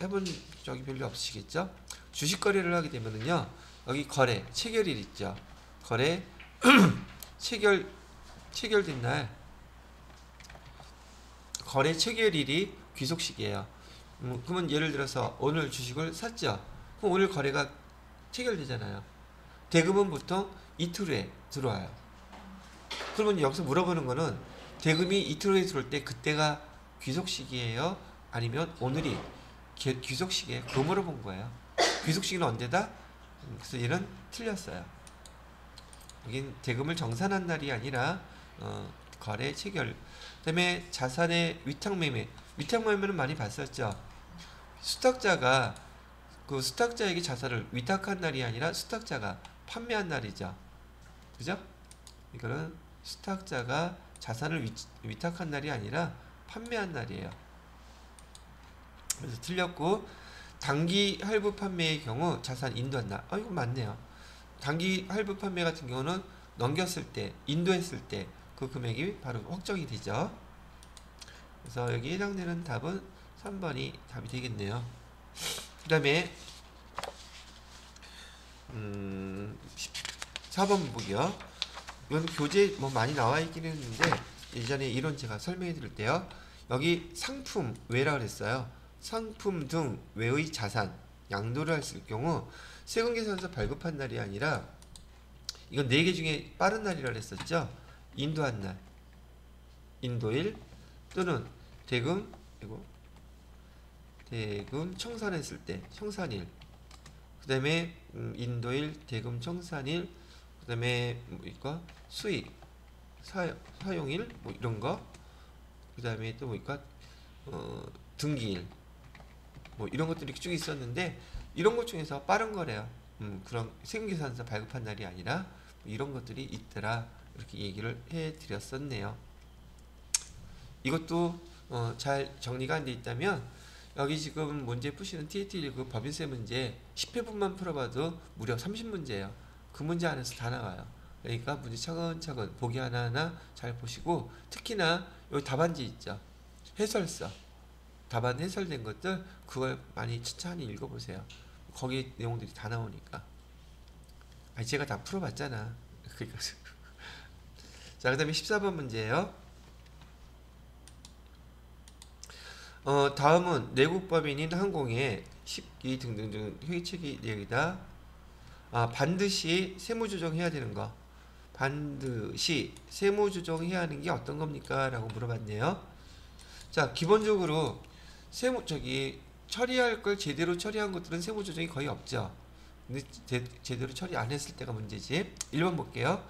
해본 적이 별로 없으시겠죠? 주식거래를 하게 되면은요 여기 거래 체결일 있죠. 거래 체결된 날 거래 체결일이 귀속시기예요. 그러면 예를 들어서 오늘 주식을 샀죠. 그럼 오늘 거래가 체결되잖아요. 대금은 보통 이틀 후에 들어와요. 그러면 여기서 물어보는 거는 대금이 이틀 후에 들어올 때 그때가 귀속시기예요? 아니면 오늘이 귀속시기예요? 그거 물어본 거예요. 귀속시기는 언제다? 그래서 얘는 틀렸어요. 여긴 대금을 정산한 날이 아니라 거래 체결. 그 다음에 자산의 위탁매매. 위탁매매는 많이 봤었죠. 수탁자가 그 수탁자에게 자산을 위탁한 날이 아니라 수탁자가 판매한 날이죠. 그죠? 이거는 수탁자가 자산을 위탁한 날이 아니라 판매한 날이에요. 그래서 틀렸고, 단기 할부 판매의 경우 자산 인도한 날. 이거 맞네요. 단기 할부 판매 같은 경우는 넘겼을 때, 인도했을 때 그 금액이 바로 확정이 되죠. 그래서 여기 해당되는 답은 3번이 답이 되겠네요. 그 다음에 4번 보기요. 이건 교재에 뭐 많이 나와 있긴 했는데 예전에 이론 제가 설명해 드릴 때요. 여기 상품 외라 그랬어요. 상품 등 외의 자산 양도를 했을 경우 세금계산서 발급한 날이 아니라 이건 4개 중에 빠른 날이라 그랬었죠. 인도한 날, 인도일 또는 대금 청산했을 때 청산일, 그 다음에 인도일, 대금 청산일, 그 다음에 뭐일까 수익 사용일 뭐 이런 거, 그 다음에 또 뭐일까 등기일 뭐 이런 것들이 쭉 있었는데 이런 것 중에서 빠른 거래요. 그런 세금계산서 발급한 날이 아니라 뭐 이런 것들이 있더라. 이렇게 얘기를 해드렸었네요. 이것도 잘 정리가 안 돼 있다면 여기 지금 문제 푸시는 TAT1그 법인세 문제 10회분만 풀어봐도 무려 30문제예요. 그 문제 안에서 다 나와요. 그러니까 문제 차근차근 보기 하나하나 잘 보시고, 특히나 여기 답안지 있죠. 해설서 답안 해설된 것들 그걸 많이 천천히 읽어보세요. 거기 내용들이 다 나오니까. 제가 다 풀어봤잖아. 그러니까 자, 그 다음에 14번 문제예요. 다음은 내국법인인 항공의 12 등등등 회계체계 내역이다. 반드시 세무조정해야 되는 거. 반드시 세무조정해야 하는 게 어떤 겁니까? 라고 물어봤네요. 자, 기본적으로 처리할 걸 제대로 처리한 것들은 세무조정이 거의 없죠. 근데 제대로 처리 안 했을 때가 문제지. 1번 볼게요.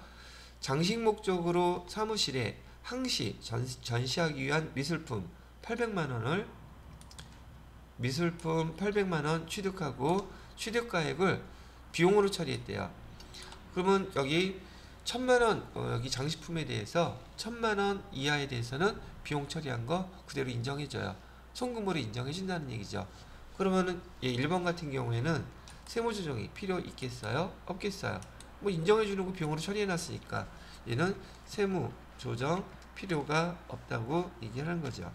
장식 목적으로 사무실에 항시 전시하기 위한 미술품 800만원을 취득하고 취득가액을 비용으로 처리했대요. 그러면 여기 1000만원 여기 장식품에 대해서 1000만원 이하에 대해서는 비용 처리한 거 그대로 인정해줘요. 송금으로 인정해준다는 얘기죠. 그러면은 1번 같은 경우에는 세무조정이 필요 있겠어요? 없겠어요? 뭐 인정해주는 거 비용으로 처리해놨으니까 얘는 세무조정 필요가 없다고 얘기하는 거죠.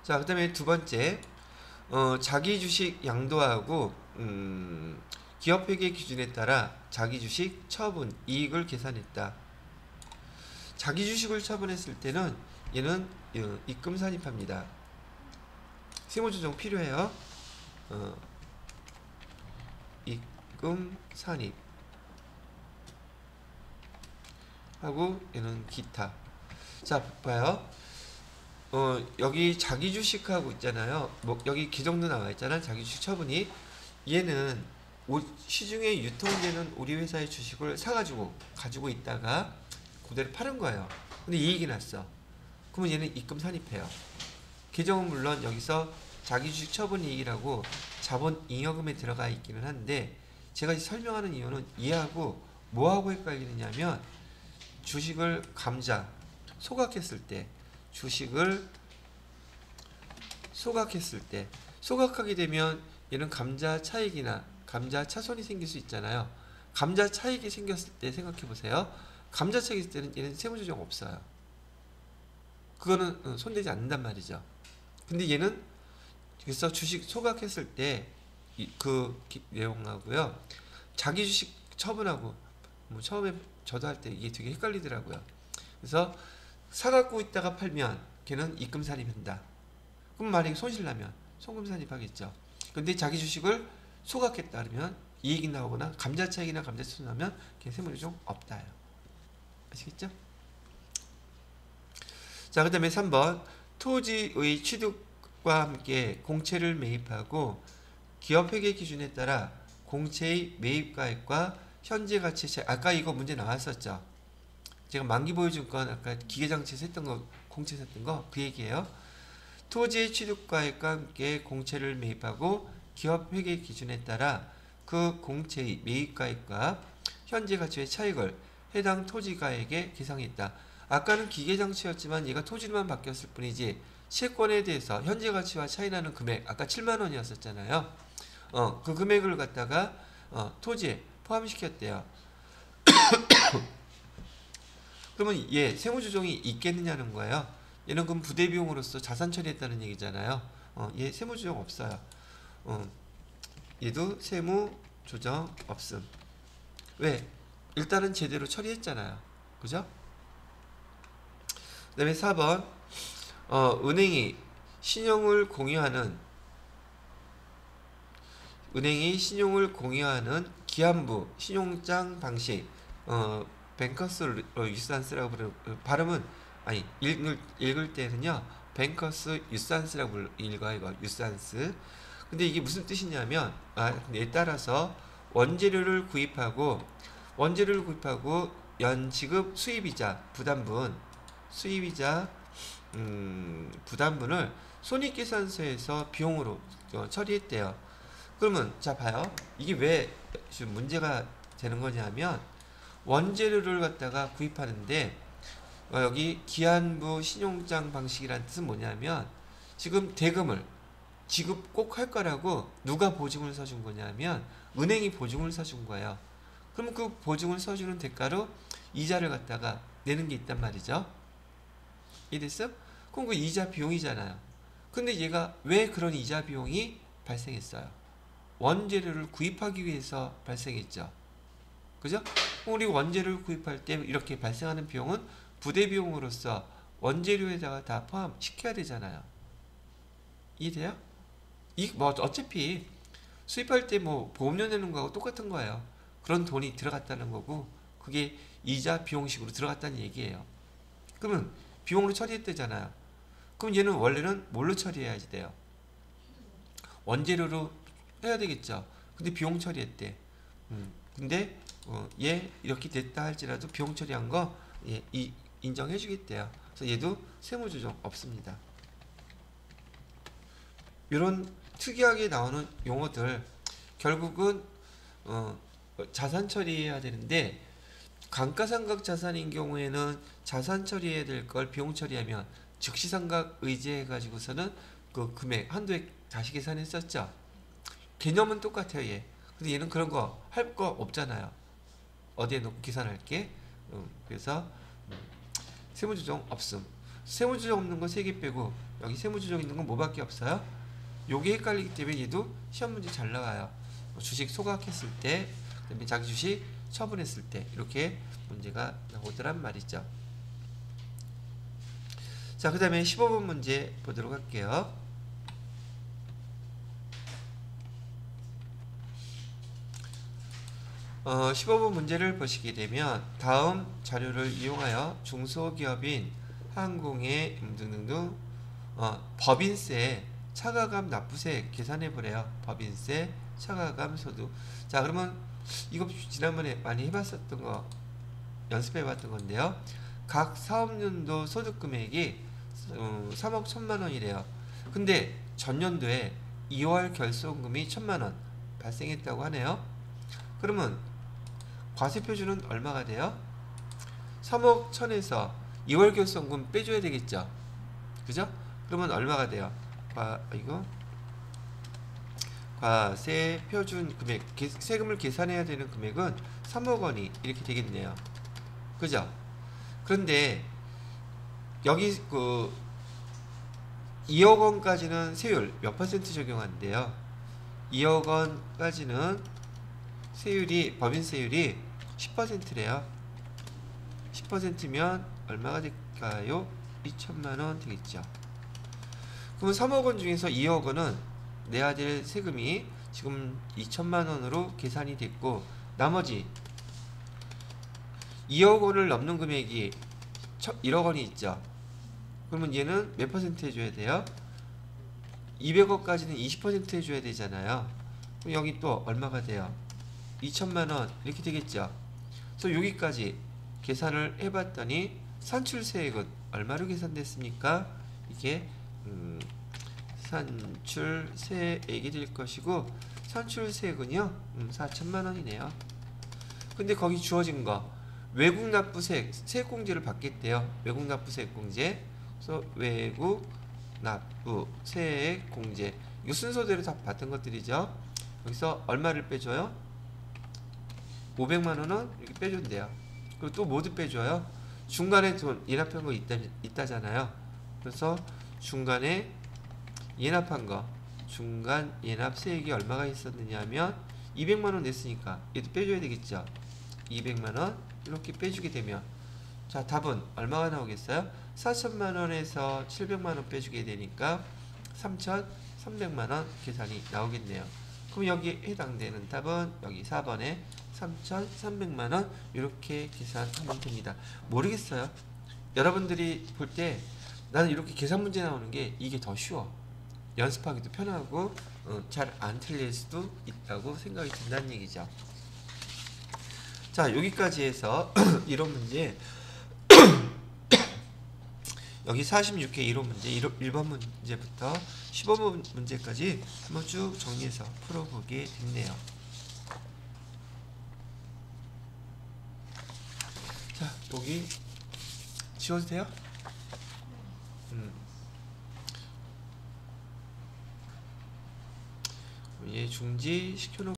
자, 그 다음에 두 번째, 자기 주식 양도하고 기업회계 기준에 따라 자기 주식 처분 이익을 계산했다. 자기 주식을 처분했을 때는 얘는 입금 산입합니다. 세무조정 필요해요. 입금 산입 하고 얘는 기타. 자 봐요. 여기 자기 주식하고 있잖아요. 뭐 여기 기정도 나와 있잖아. 자기 주식 처분이. 얘는 시중에 유통되는 우리 회사의 주식을 사가지고 가지고 있다가 그대로 파는 거예요. 근데 이익이 났어. 그러면 얘는 입금 산입해요. 계정은 물론 여기서 자기 주식 처분 이익이라고 자본 잉여금에 들어가 있기는 한데 제가 설명하는 이유는 얘하고 뭐하고 헷갈리느냐면 주식을 소각했을 때 주식을 소각했을 때 소각하게 되면 얘는 감자 차익이나 감자 차손이 생길 수 있잖아요. 감자 차익이 생겼을 때 생각해 보세요. 감자 차익이 있을 때는 얘는 세무조정 없어요. 그거는 손대지 않는단 말이죠. 근데 얘는 그래서 주식 소각했을 때 그 내용하고요. 자기 주식 처분하고 뭐 처음에 저도 할 때 이게 되게 헷갈리더라고요. 그래서 사갖고 있다가 팔면 걔는 입금 산입한다. 그럼 만약에 손실나면 송금 산입하겠죠. 근데 자기 주식을 소각했다 그러면 이익이 나오거나 감자 차익이나 감자 차익 나면 걔 세무조정 없다요. 아시겠죠? 자, 그 다음에 3번 토지의 취득과 함께 공채를 매입하고 기업회계 기준에 따라 공채의 매입가액과 현재 가치 차이. 아까 이거 문제 나왔었죠. 제가 만기보유증권 아까 기계장치에서 했던 거 공채에서 했던 거 그 얘기예요. 토지의 취득가액과 함께 공채를 매입하고 기업회계 기준에 따라 그 공채의 매입가액과 현재 가치의 차익을 해당 토지가액에 계상했다. 아까는 기계장치였지만 얘가 토지만 바뀌었을 뿐이지 채권에 대해서 현재 가치와 차이나는 금액 아까 7만원이었었잖아요. 그 금액을 갖다가 토지에 포함시켰대요. 그러면 얘 세무조정이 있겠느냐는 거예요. 얘는 그럼 부대비용으로서 자산 처리했다는 얘기잖아요. 얘 세무조정 없어요. 얘도 세무조정 없음. 왜? 일단은 제대로 처리했잖아요. 그죠? 그 다음에 4번 은행이 신용을 공유하는 기한부 신용장 방식 뱅커스 유산스라고 부르는 발음은 아니 읽을 때는요 뱅커스 유산스라고 읽어요. 이거 유산스. 근데 이게 무슨 뜻이냐면 얘에 따라서 원재료를 구입하고 연지급 수입이자 부담분을 손익계산서에서 비용으로 처리했대요. 그러면 자 봐요. 이게 왜 지금 문제가 되는 거냐면 원재료를 갖다가 구입하는데 여기 기한부 신용장 방식이라는 뜻은 뭐냐면 지금 대금을 지급 꼭 할 거라고 누가 보증을 서준 거냐면 은행이 보증을 서준 거예요. 그러면 그 보증을 서주는 대가로 이자를 갖다가 내는 게 있단 말이죠. 이해됐어? 그럼 그 이자 비용이잖아요. 근데 얘가 왜 그런 이자 비용이 발생했어요? 원재료를 구입하기 위해서 발생했죠. 그죠? 우리 원재료를 구입할 때 이렇게 발생하는 비용은 부대비용으로서 원재료에다가 다 포함시켜야 되잖아요. 이해돼요? 뭐 어차피 수입할 때 뭐 보험료 내는 거하고 똑같은 거예요. 그런 돈이 들어갔다는 거고 그게 이자 비용식으로 들어갔다는 얘기예요. 그러면 비용으로 처리했대잖아요. 그럼 얘는 원래는 뭘로 처리해야지 돼요? 원재료로 해야 되겠죠. 근데 비용 처리했대. 근데 얘 이렇게 됐다 할지라도 비용 처리한 거 인정해 주겠대요. 그래서 얘도 세무조정 없습니다. 이런 특이하게 나오는 용어들 결국은 자산 처리해야 되는데 감가상각 자산인 경우에는 자산 처리해야 될 걸 비용 처리하면 즉시상각 의지해 가지고서는 그 금액 한도에 다시 계산했었죠. 개념은 똑같아요. 얘. 근데 얘는 그런 거 할 거 없잖아요. 어디에 놓고 계산할게. 그래서 세무조정 없음. 세무조정 없는 거 3개 빼고 여기 세무조정 있는 건 뭐밖에 없어요? 요게 헷갈리기 때문에 얘도 시험 문제 잘 나와요. 주식 소각했을 때, 그다음에 자기 주식 처분했을 때 이렇게 문제가 나오더란 말이죠. 자, 그 다음에 15번 문제 보도록 할게요. 어, 15번 문제를 보시게 되면 다음 자료를 이용하여 중소기업인 항공의 등등등 법인세, 차가감, 납부세 계산해 보래요. 법인세, 차가감, 소득. 자, 그러면 이거 지난번에 많이 해봤었던 거, 연습해 봤던 건데요. 각 사업연도 소득 금액이 3억 1천만 원이래요. 근데 전년도에 2월 결손금이 1천만 원 발생했다고 하네요. 그러면 과세표준은 얼마가 돼요? 3억 1천에서 2월 결손금 빼줘야 되겠죠. 그죠? 그러면 얼마가 돼요? 과세 표준 금액, 세금을 계산해야 되는 금액은 3억 원이 이렇게 되겠네요. 그죠? 그런데 여기 그 2억 원까지는 세율 몇 퍼센트 적용한대요? 2억 원까지는 세율이, 법인세율이 10%래요. 10%면 얼마가 될까요? 2천만 원 되겠죠. 그러면 3억 원 중에서 2억 원은 내야 될 세금이 지금 2천만 원으로 계산이 됐고, 나머지 2억 원을 넘는 금액이 1억 원이 있죠. 그러면 얘는 몇 퍼센트 해줘야 돼요? 200억까지는 20% 해줘야 되잖아요. 그럼 여기 또 얼마가 돼요? 2천만 원 이렇게 되겠죠. 그래서 여기까지 계산을 해봤더니 산출세액은 얼마로 계산됐습니까? 이게 산출세액이 될 것이고, 산출세액은요 4천만 원이네요. 근데 거기 주어진 거 외국납부세액, 세액공제를 받겠대요. 외국납부세액공제. 그래서 외국납부세액공제, 이 순서대로 다 받은 것들이죠. 여기서 얼마를 빼줘요? 500만 원은 이렇게 빼준대요. 그리고 또 뭐도 빼줘요? 중간에 돈 예납한 거 있다잖아요. 그래서 중간에 예납한 거, 중간 예납세액이 얼마가 있었느냐 하면 200만 원 냈으니까 얘도 빼줘야 되겠죠. 200만 원 이렇게 빼주게 되면, 자, 답은 얼마가 나오겠어요? 4천만 원에서 700만 원 빼주게 되니까 3,300만 원 계산이 나오겠네요. 그럼 여기에 해당되는 답은 여기 4번에 3,300만 원 이렇게 계산하면 됩니다. 모르겠어요. 여러분들이 볼 때 나는 이렇게 계산 문제 나오는 게 이게 더 쉬워. 연습하기도 편하고 잘 안 틀릴 수도 있다고 생각이 든다는 얘기죠. 자, 여기까지 해서 이론 문제 여기 46회 이론 문제 1번 문제부터 15번 문제까지 한번 쭉 정리해서 풀어보게 됐네요. 자, 여기 지워도 돼요? 얘 중지 시켜놓고